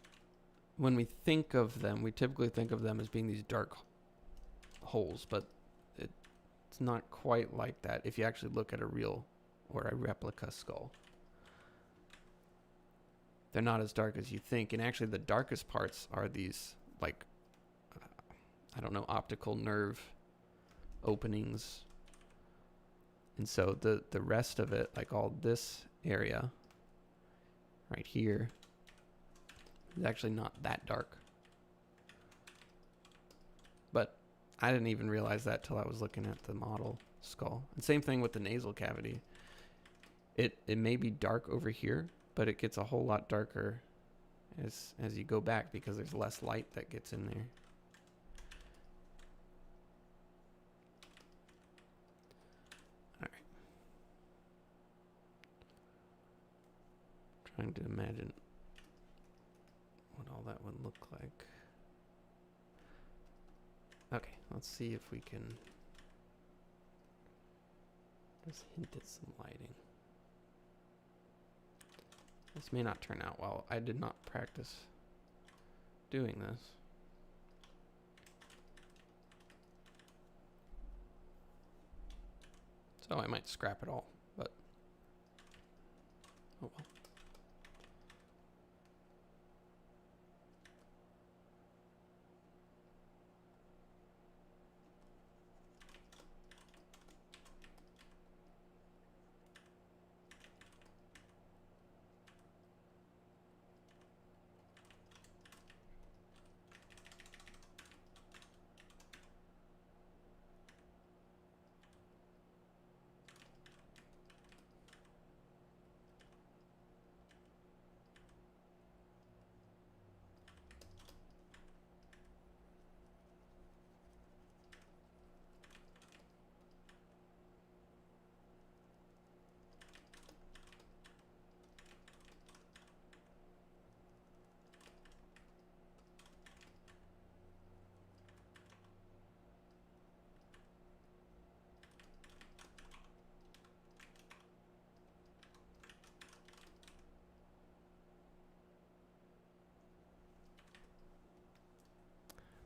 when we think of them, we typically think of them as being these dark holes, but it's not quite like that if you actually look at a real or a replica skull. They're not as dark as you think, and actually the darkest parts are these, like, I don't know, optical nerve openings. And so the rest of it, like all this area right here, is actually not that dark. But I didn't even realize that till I was looking at the model skull. And same thing with the nasal cavity. It may be dark over here, but it gets a whole lot darker as you go back because there's less light that gets in there. All right. Trying to imagine what all that would look like. Okay, let's see if we can just hint at some lighting. This may not turn out well. I did not practice doing this. So I might scrap it all, but oh well.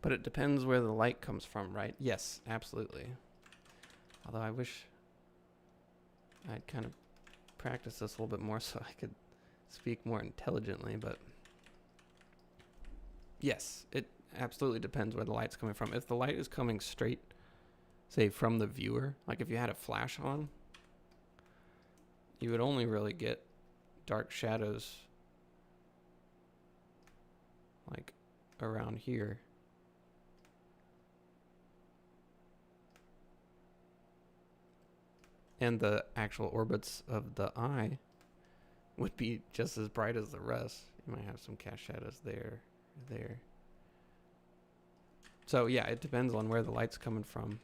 But it depends where the light comes from, right? Yes, absolutely. Although I wish I'd kind of practice this a little bit more so I could speak more intelligently, but yes, it absolutely depends where the light's coming from. If the light is coming straight say from the viewer, like if you had a flash on, you would only really get dark shadows like around here. And the actual orbits of the eye would be just as bright as the rest. You might have some cast shadows there. So yeah, it depends on where the light's coming from.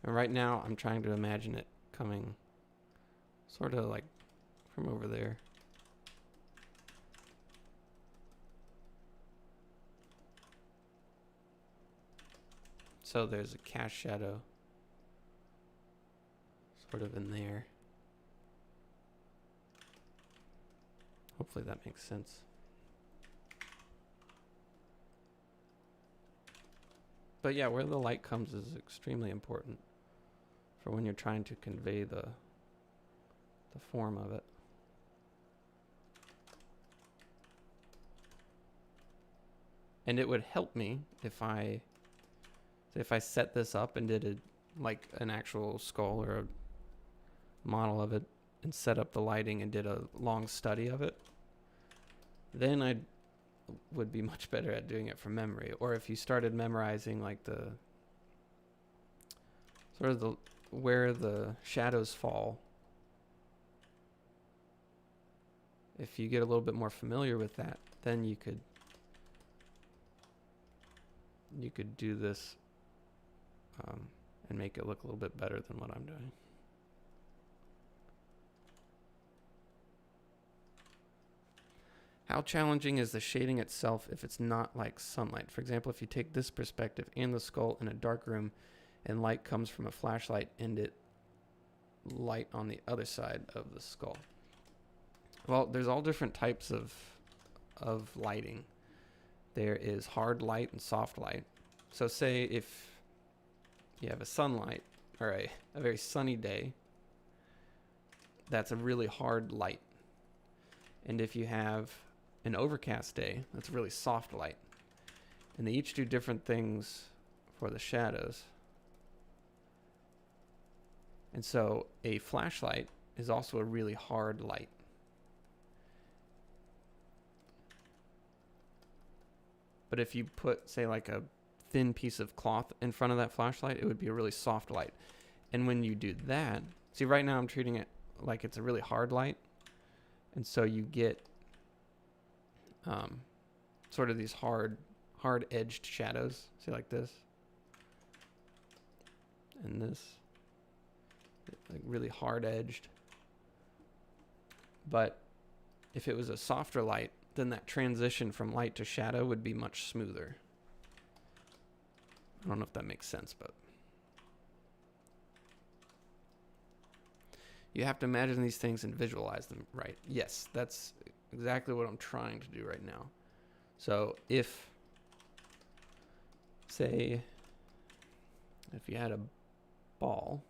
And right now I'm trying to imagine it coming sort of like from over there. So there's a cast shadow sort of in there. Hopefully that makes sense. But yeah, where the light comes is extremely important for when you're trying to convey the form of it. And it would help me if I set this up and did like an actual skull or a model of it and set up the lighting and did a long study of it, then I would be much better at doing it from memory. Or if you started memorizing like the sort of where the shadows fall, if you get a little bit more familiar with that, then you could do this and make it look a little bit better than what I'm doing. How challenging is the shading itself if it's not like sunlight? For example, if you take this perspective and the skull in a dark room and light comes from a flashlight and it light on the other side of the skull. Well, there's all different types of lighting. There is hard light and soft light. So say if you have a sunlight or a very sunny day, that's a really hard light. And if you have an overcast day, that's really soft light. And they each do different things for the shadows. And so a flashlight is also a really hard light. But if you put, say, like a thin piece of cloth in front of that flashlight, it would be a really soft light. And when you do that, see, right now I'm treating it like it's a really hard light. And so you get sort of these hard-edged shadows. See, like this. And this. Like really hard-edged. But if it was a softer light, then that transition from light to shadow would be much smoother. I don't know if that makes sense, but you have to imagine these things and visualize them, right? Yes, that's exactly what I'm trying to do right now. So if, say, if you had a ball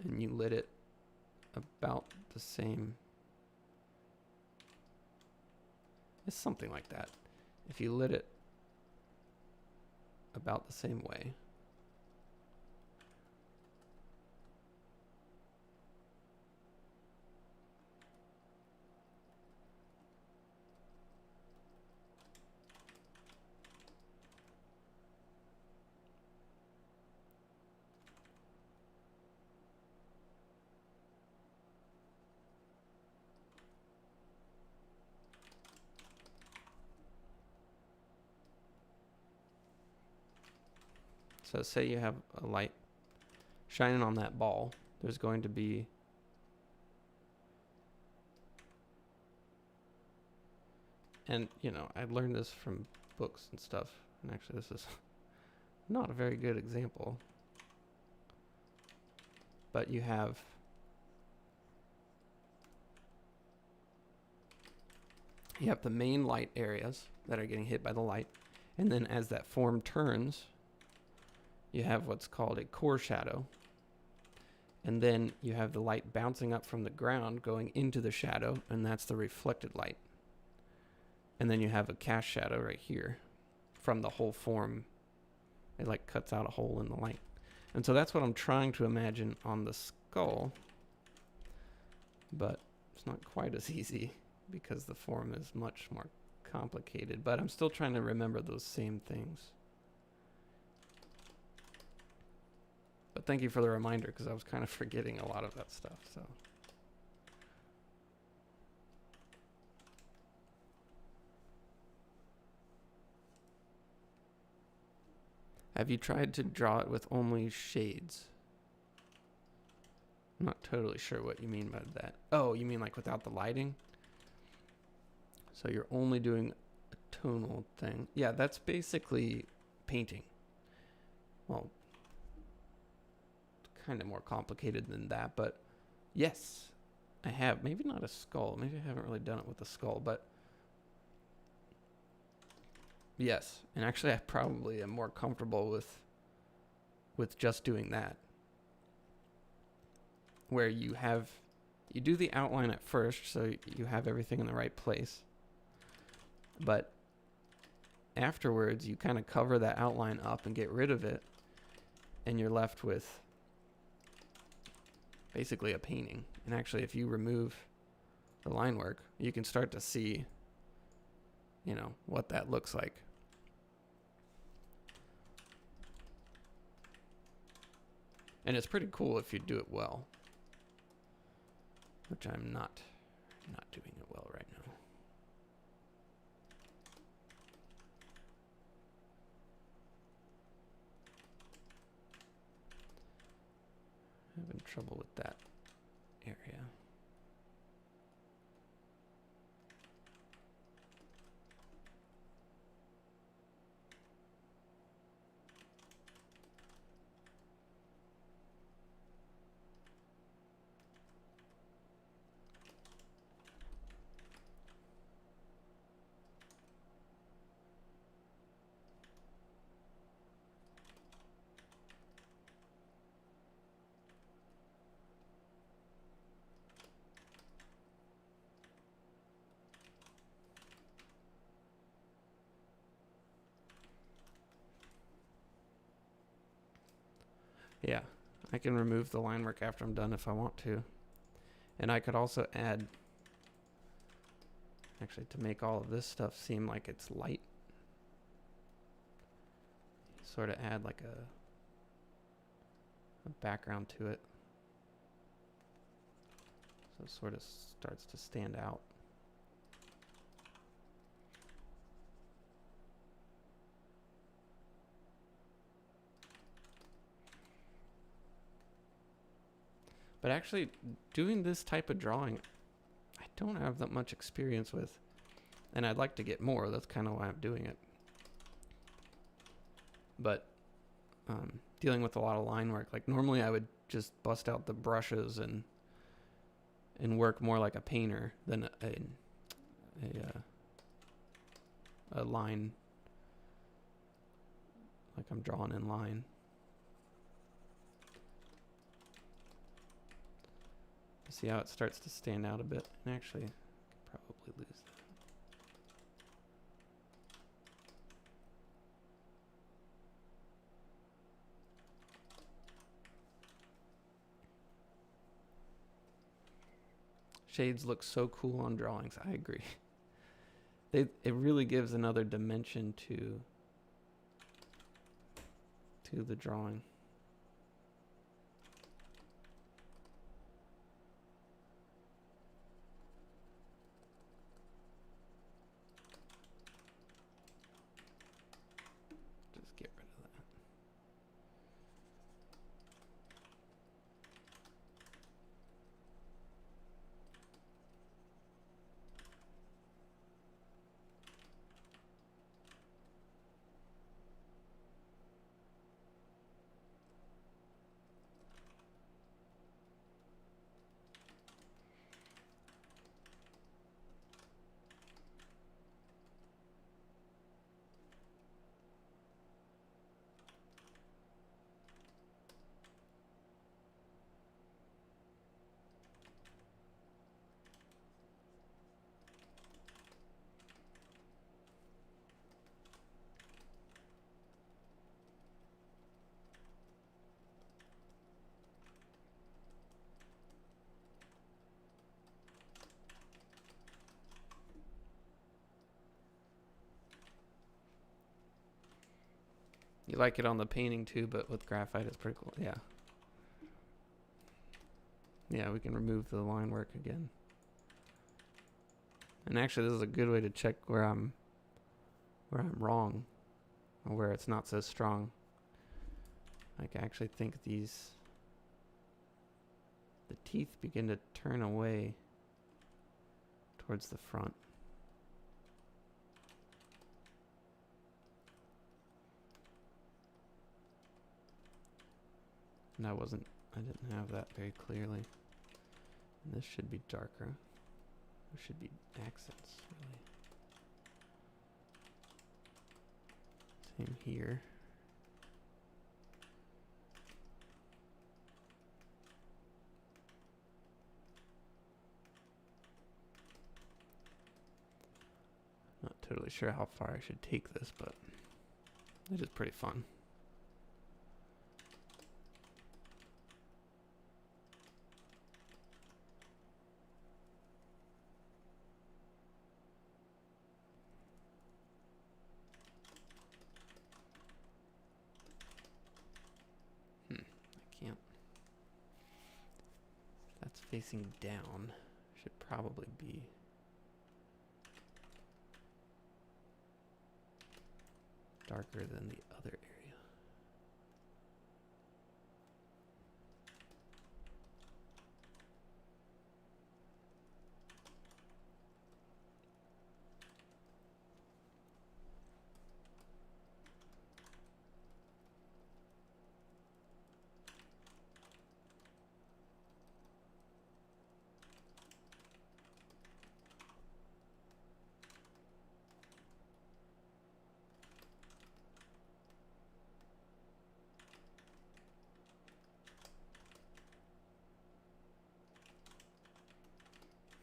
and you lit it about the same, it's something like that. If you lit it about the same way, so say you have a light shining on that ball, there's going to be and you know, I learned this from books and stuff, and actually this is not a very good example, but you have the main light areas that are getting hit by the light, and then as that form turns, you have what's called a core shadow. And then you have the light bouncing up from the ground going into the shadow, and that's the reflected light. And then you have a cast shadow right here from the whole form. It like cuts out a hole in the light. And so that's what I'm trying to imagine on the skull. But it's not quite as easy because the form is much more complicated. But I'm still trying to remember those same things. But thank you for the reminder, because I was kind of forgetting a lot of that stuff. So have you tried to draw it with only shades? I'm not totally sure what you mean by that. Oh, you mean like without the lighting? So you're only doing a tonal thing. Yeah, that's basically painting. Well, kind of more complicated than that, but yes, I have. Maybe not a skull. Maybe I haven't really done it with a skull, but yes. And actually, I probably am more comfortable with just doing that, where you do the outline at first, so you have everything in the right place, but afterwards you kind of cover that outline up and get rid of it, and you're left with basically a painting. And actually, if you remove the line work, you can start to see, what that looks like. And it's pretty cool if you do it well, which I'm not doing it well right now. Having trouble with that area. Yeah, I can remove the line work after I'm done if I want to. And I could also add, actually, to make all of this stuff seem like it's light, sort of add like a background to it, so it sort of starts to stand out. But actually, doing this type of drawing, I don't have that much experience with, and I'd like to get more. That's kind of why I'm doing it. But dealing with a lot of line work, like normally I would just bust out the brushes and work more like a painter than a line, like I'm drawing in line. See how it starts to stand out a bit? And actually, I could probably lose that. Shades look so cool on drawings. I agree. It really gives another dimension to the drawing. Just get rid of that. You like it on the painting too, but with graphite it's pretty cool. Yeah. Yeah, we can remove the line work again. And actually this is a good way to check where I'm wrong, or where it's not so strong. Like, I actually think the teeth begin to turn away towards the front. And I didn't have that very clearly. And this should be darker. There should be accents, really. Same here. Not totally sure how far I should take this, but it is pretty fun. I can't. That's facing down. Should probably be darker than the other area.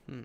Hmm.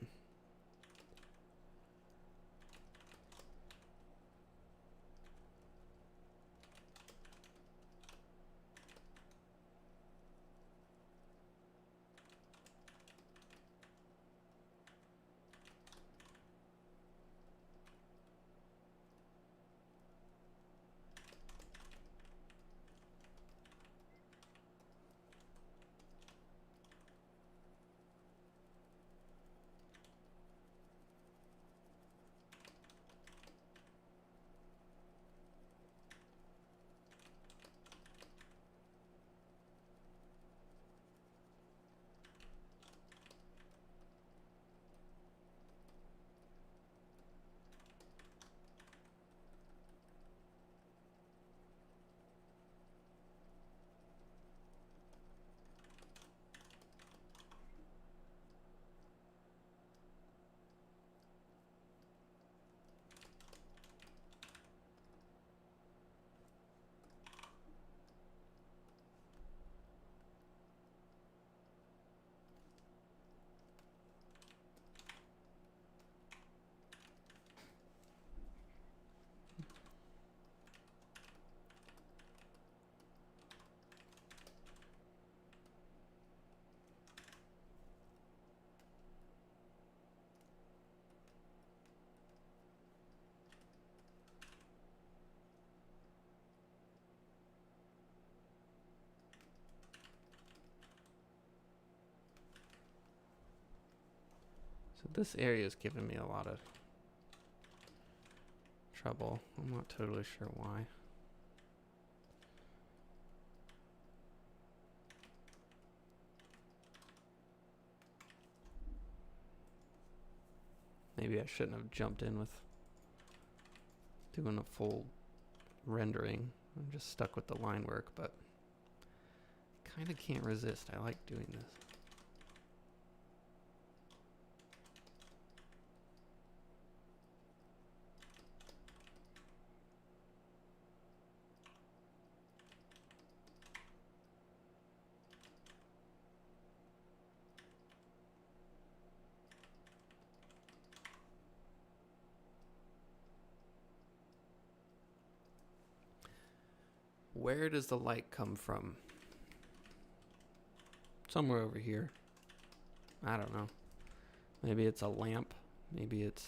So this area is giving me a lot of trouble. I'm not totally sure why. Maybe I shouldn't have jumped in with doing a full rendering. I'm just stuck with the line work, but kind of can't resist. I like doing this. Where does the light come from? Somewhere over here. I don't know. Maybe it's a lamp. Maybe it's...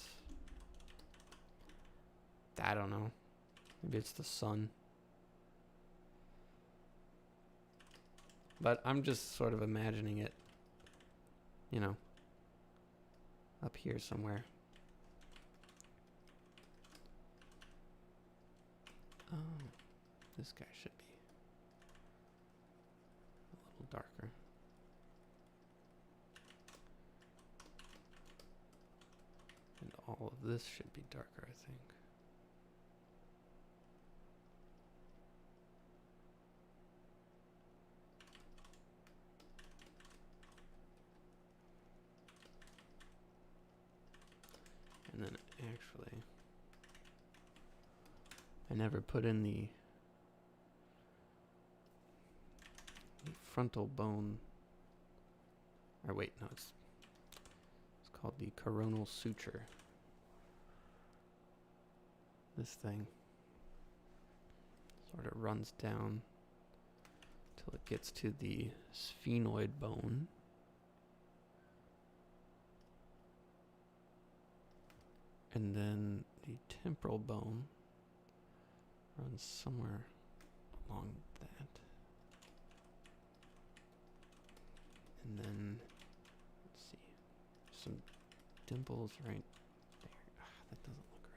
I don't know. Maybe it's the sun. But I'm just sort of imagining it, you know, up here somewhere. This guy should be a little darker. And all of this should be darker, I think. And then actually, I never put in the frontal bone. Or wait, no, it's called the coronal suture. This thing sort of runs down till it gets to the sphenoid bone. And then the temporal bone runs somewhere along that. And then, let's see, some dimples right there. That doesn't look right.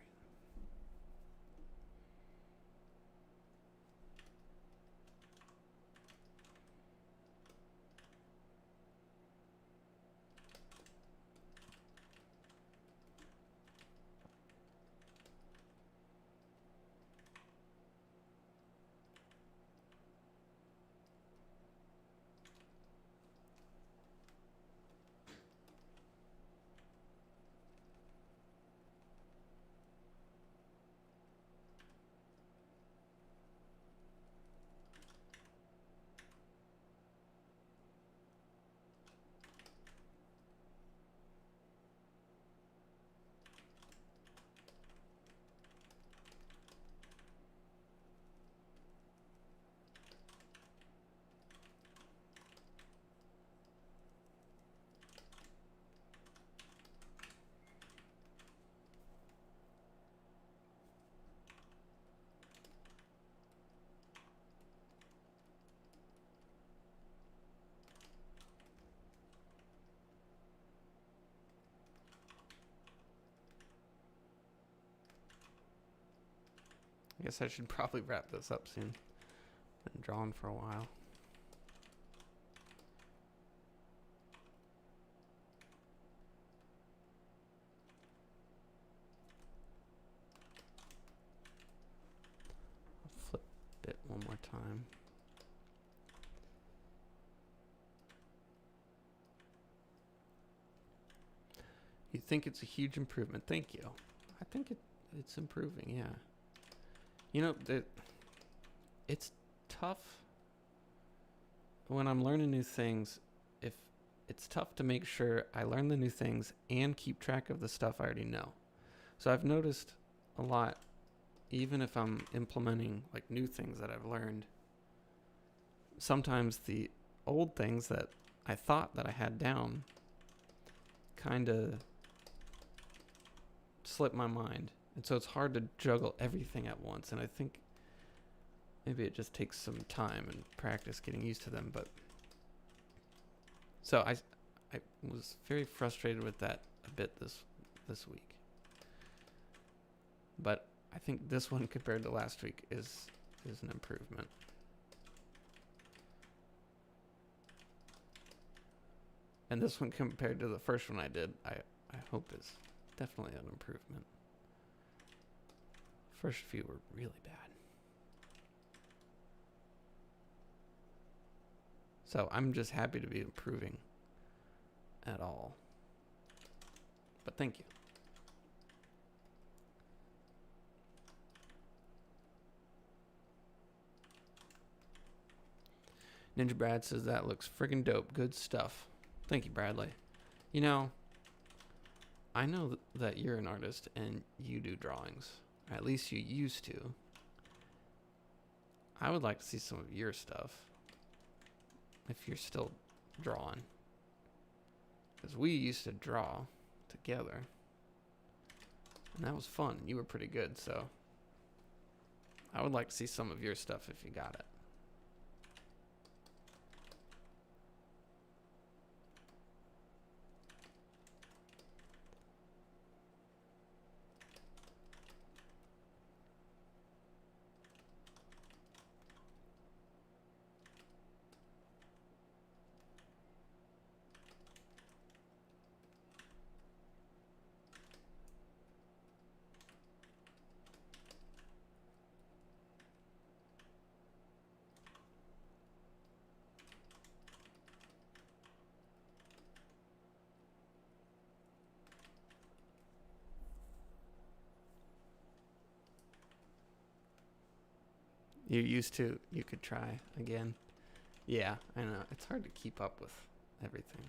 I guess I should probably wrap this up soon. Been drawing for a while. I'll flip it one more time. You think it's a huge improvement? Thank you. I think it's improving, yeah. You know, it's tough when I'm learning new things. If it's tough to make sure I learn the new things and keep track of the stuff I already know. So I've noticed a lot, even if I'm implementing like new things that I've learned, sometimes the old things that I thought that I had down kind of slip my mind. And so it's hard to juggle everything at once. And I think maybe it just takes some time and practice getting used to them. But so I was very frustrated with that a bit this week. But I think this one compared to last week is an improvement. And this one compared to the first one I did, I hope is definitely an improvement. First few were really bad. So I'm just happy to be improving at all. But thank you. Ninja Brad says that looks friggin' dope. Good stuff. Thank you, Bradley. You know, I know that you're an artist and you do drawings. At least you used to. I would like to see some of your stuff. If you're still drawing. Because we used to draw together. And that was fun. You were pretty good, so I would like to see some of your stuff if you got it. You're used to, you could try again. Yeah, I know. It's hard to keep up with everything.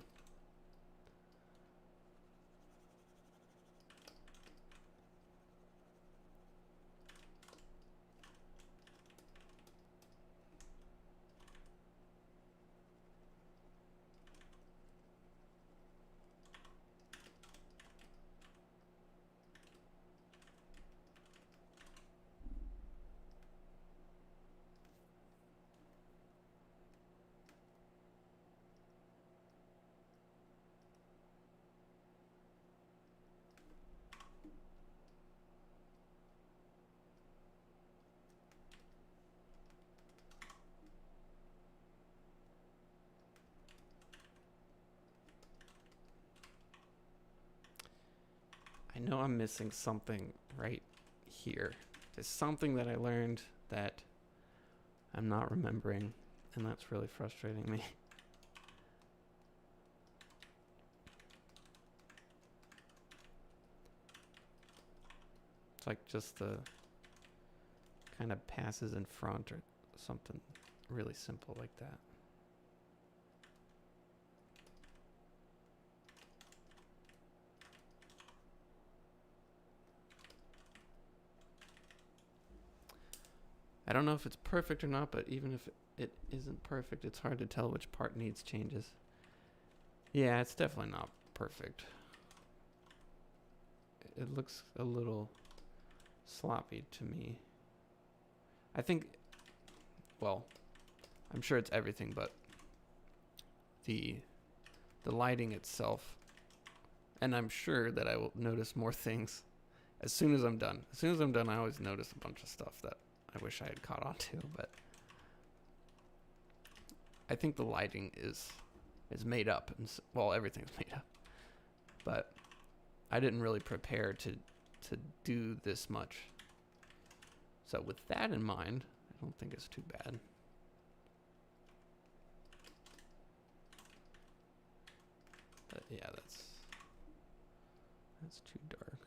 I know I'm missing something right here. There's something that I learned that I'm not remembering, and that's really frustrating me. It's like just the kind of passes in front or something really simple like that. I don't know if it's perfect or not, but even if it isn't perfect, it's hard to tell which part needs changes. Yeah, it's definitely not perfect. It looks a little sloppy to me. I think, well, I'm sure it's everything, but the lighting itself, and I'm sure that I will notice more things as soon as I'm done. As soon as I'm done, I always notice a bunch of stuff that I wish I had caught on to, but I think the lighting is made up, and well, everything's made up. But I didn't really prepare to do this much. So with that in mind, I don't think it's too bad. But yeah, that's too dark.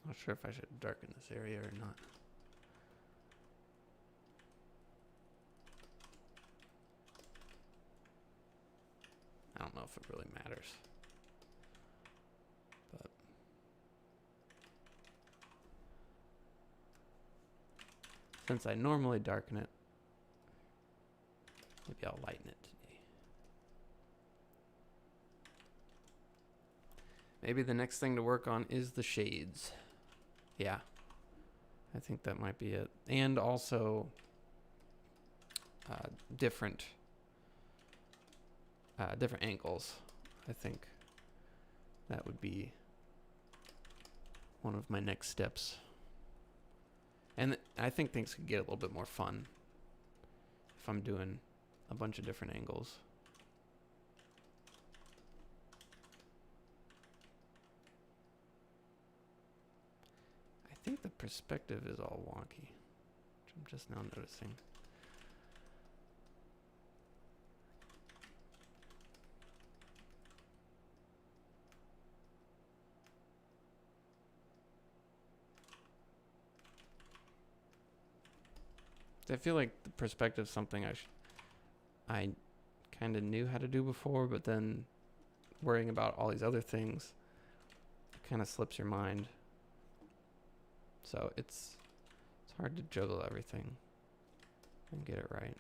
Not sure if I should darken this area or not. I don't know if it really matters. But since I normally darken it, maybe I'll lighten it today. Maybe the next thing to work on is the shades. Yeah, I think that might be it. And also different angles. I think that would be one of my next steps. And I think things could get a little bit more fun if I'm doing a bunch of different angles. I think the perspective is all wonky, which I'm just now noticing. I feel like the perspective is something I kind of knew how to do before, but then worrying about all these other things kind of slips your mind. So it's hard to juggle everything and get it right.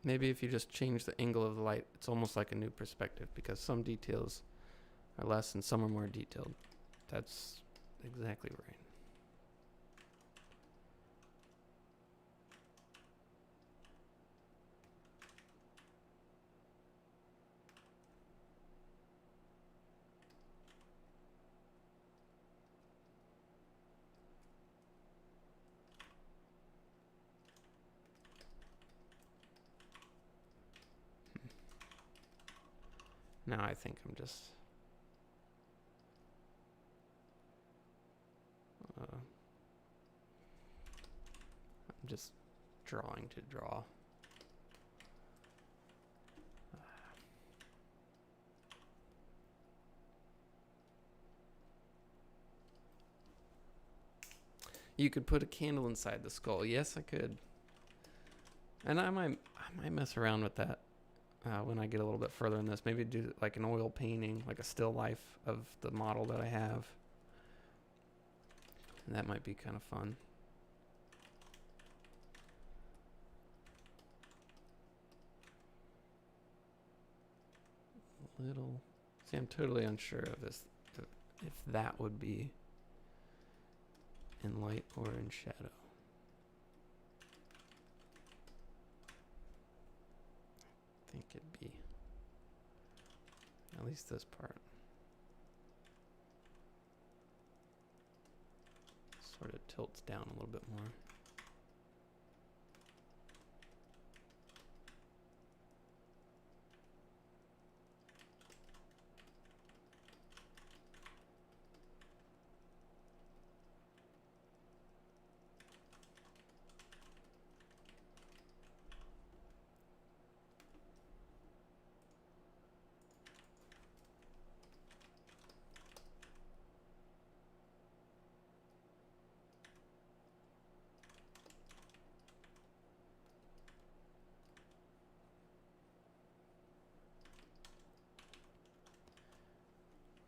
Maybe if you just change the angle of the light, it's almost like a new perspective, because some details are less and some are more detailed. That's exactly right. Now I think I'm just drawing to draw. You could put a candle inside the skull. Yes, I could. And I might mess around with that when I get a little bit further in this. Maybe do like an oil painting, like a still life of the model that I have. And that might be kind of fun. See, I'm totally unsure of this, if that would be in light or in shadow. I think it'd be at least this part. Sort of tilts down a little bit more.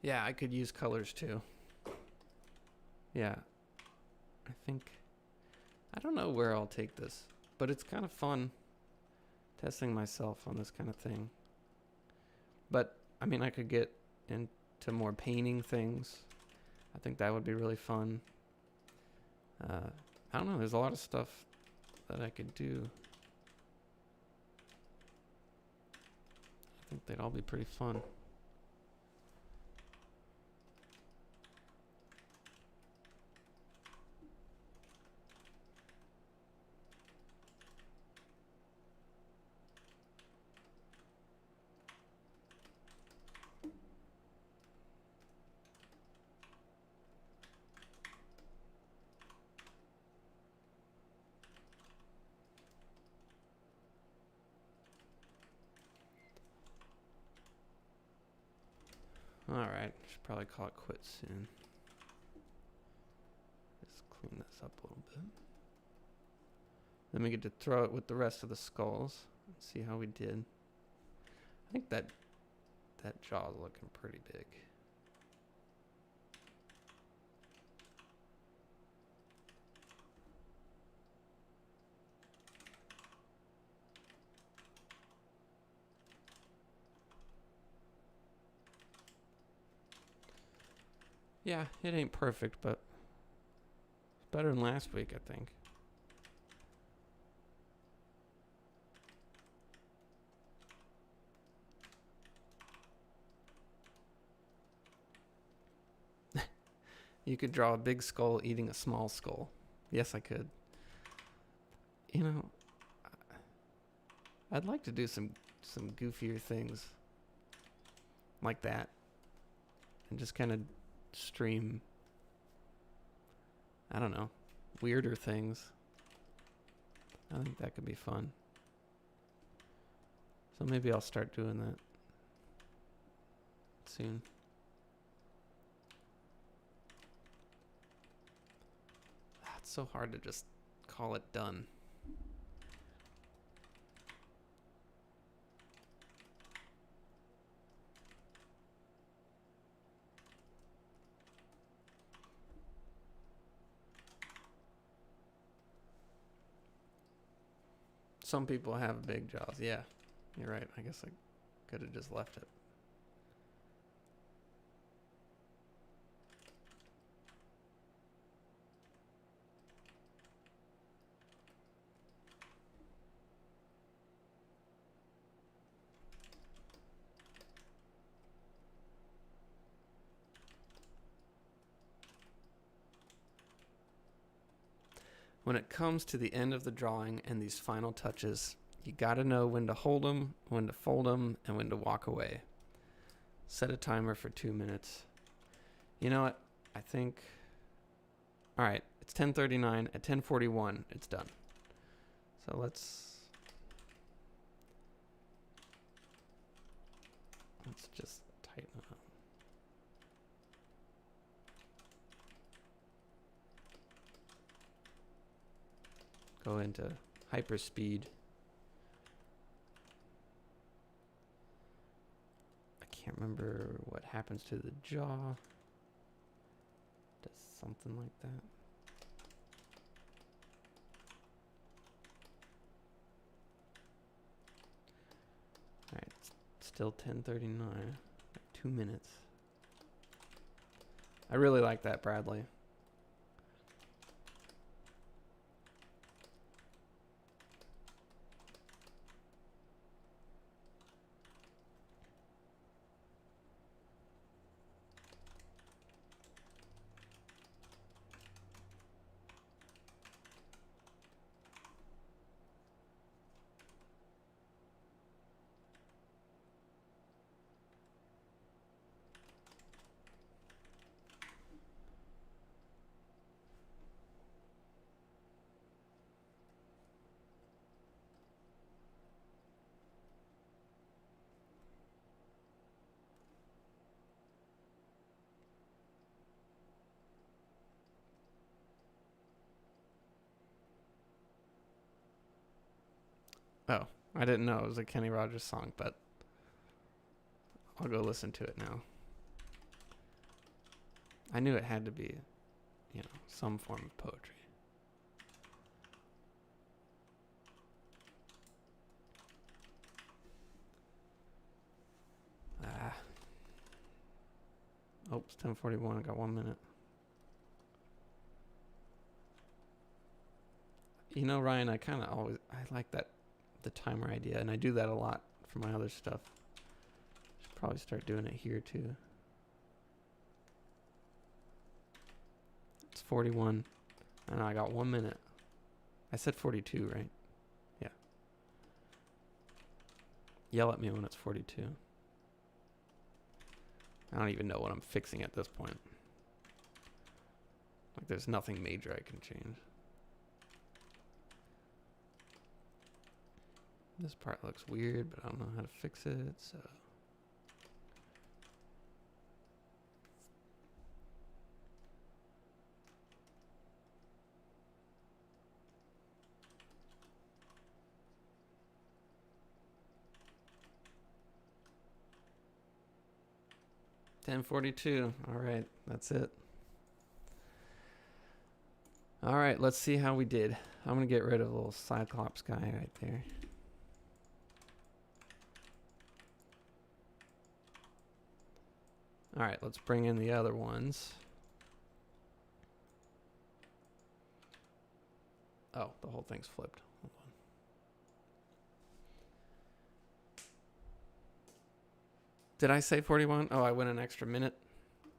Yeah, I could use colors too. Yeah. I don't know where I'll take this, but it's kind of fun testing myself on this kind of thing. But, I mean, I could get into more painting things. I think that would be really fun. I don't know, there's a lot of stuff that I could do. I think they'd all be pretty fun. Alright, should probably call it quits soon. Just clean this up a little bit. Then we get to throw it with the rest of the skulls and see how we did. I think that jaw's looking pretty big. Yeah, it ain't perfect, but it's better than last week, I think. You could draw a big skull eating a small skull. Yes, I could. You know, I'd like to do some goofier things like that and just kind of stream, I don't know, weirder things. I think that could be fun. So maybe I'll start doing that soon. It's so hard to just call it done. some people have big jaws. Yeah, you're right. I guess I could have just left it. When it comes to the end of the drawing and these final touches, you gotta know when to hold them, when to fold them, and when to walk away. Set a timer for 2 minutes. You know what? I think... Alright, it's 10:39. At 10:41, it's done. So let's just tighten it up. Go into hyperspeed. I can't remember what happens to the jaw. Does something like that. Alright, still 10:39. 2 minutes. I really like that, Bradley. Oh, I didn't know it was a Kenny Rogers song, but I'll go listen to it now. I knew it had to be, you know, some form of poetry. Oh, it's 10:41. I got 1 minute. You know, Ryan, I like the timer idea, and I do that a lot for my other stuff. Should probably start doing it here too. It's 41, and I got 1 minute. I said 42, right? Yeah. Yell at me when it's 42. I don't even know what I'm fixing at this point. Like, there's nothing major I can change. This part looks weird, but I don't know how to fix it, so... $10:42. All right, that's it. All right, let's see how we did. I'm going to get rid of a little Cyclops guy right there. All right, let's bring in the other ones. Oh, the whole thing's flipped. Hold on. Did I say 41? Oh, I went an extra minute.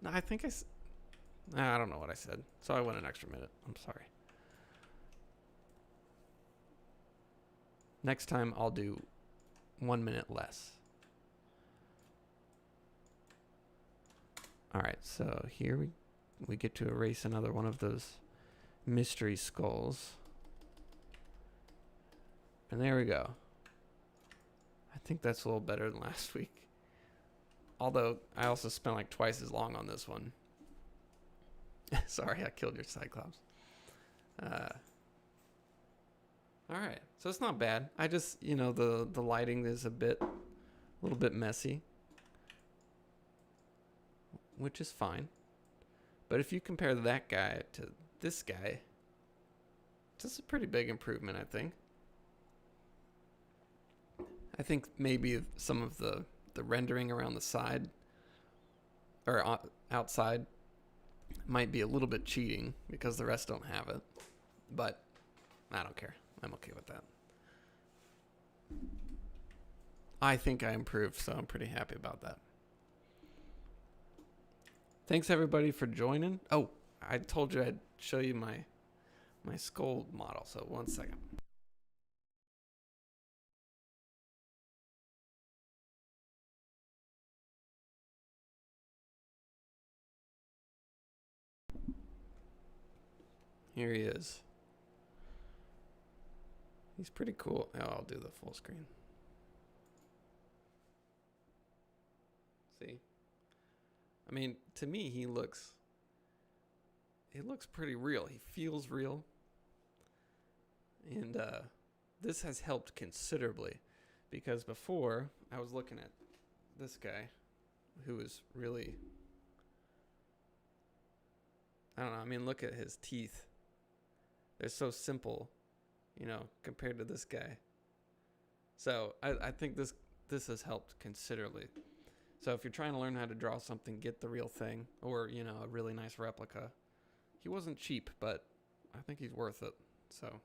No, I think I don't know what I said. So I went an extra minute. I'm sorry. Next time I'll do 1 minute less. All right, so here we get to erase another one of those mystery skulls. And there we go. I think that's a little better than last week. Although, I also spent like twice as long on this one. Sorry, I killed your Cyclops. Alright, so it's not bad. I just, you know, the lighting is a little bit messy. Which is fine. But if you compare that guy to this guy, this is a pretty big improvement, I think. I think maybe some of the rendering around the side or outside might be a little bit cheating because the rest don't have it. But I don't care. I'm okay with that. I think I improved, so I'm pretty happy about that. Thanks everybody for joining. Oh, I told you I'd show you my skull model, so 1 second. Here he is. He's pretty cool. Oh, I'll do the full screen. See? I mean, to me, he looks pretty real. He feels real. And this has helped considerably because before I was looking at this guy who was really, I don't know. I mean, look at his teeth. They're so simple, you know, compared to this guy. So I think this has helped considerably. So if you're trying to learn how to draw something, get the real thing or, you know, a really nice replica. He wasn't cheap, but I think he's worth it. So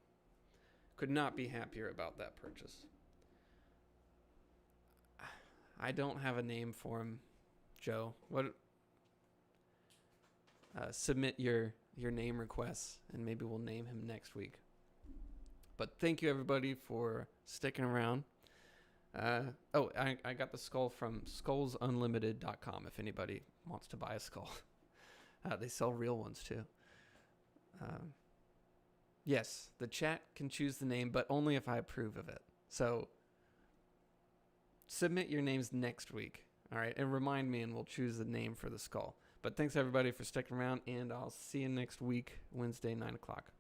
could not be happier about that purchase. I don't have a name for him, Joe. What? Submit your name requests, and maybe we'll name him next week. But thank you, everybody, for sticking around. I got the skull from skullsunlimited.com if anybody wants to buy a skull. They sell real ones, too. Yes, the chat can choose the name, but only if I approve of it. So submit your names next week, all right? And remind me, and we'll choose the name for the skull. But thanks, everybody, for sticking around, and I'll see you next week, Wednesday, 9 o'clock.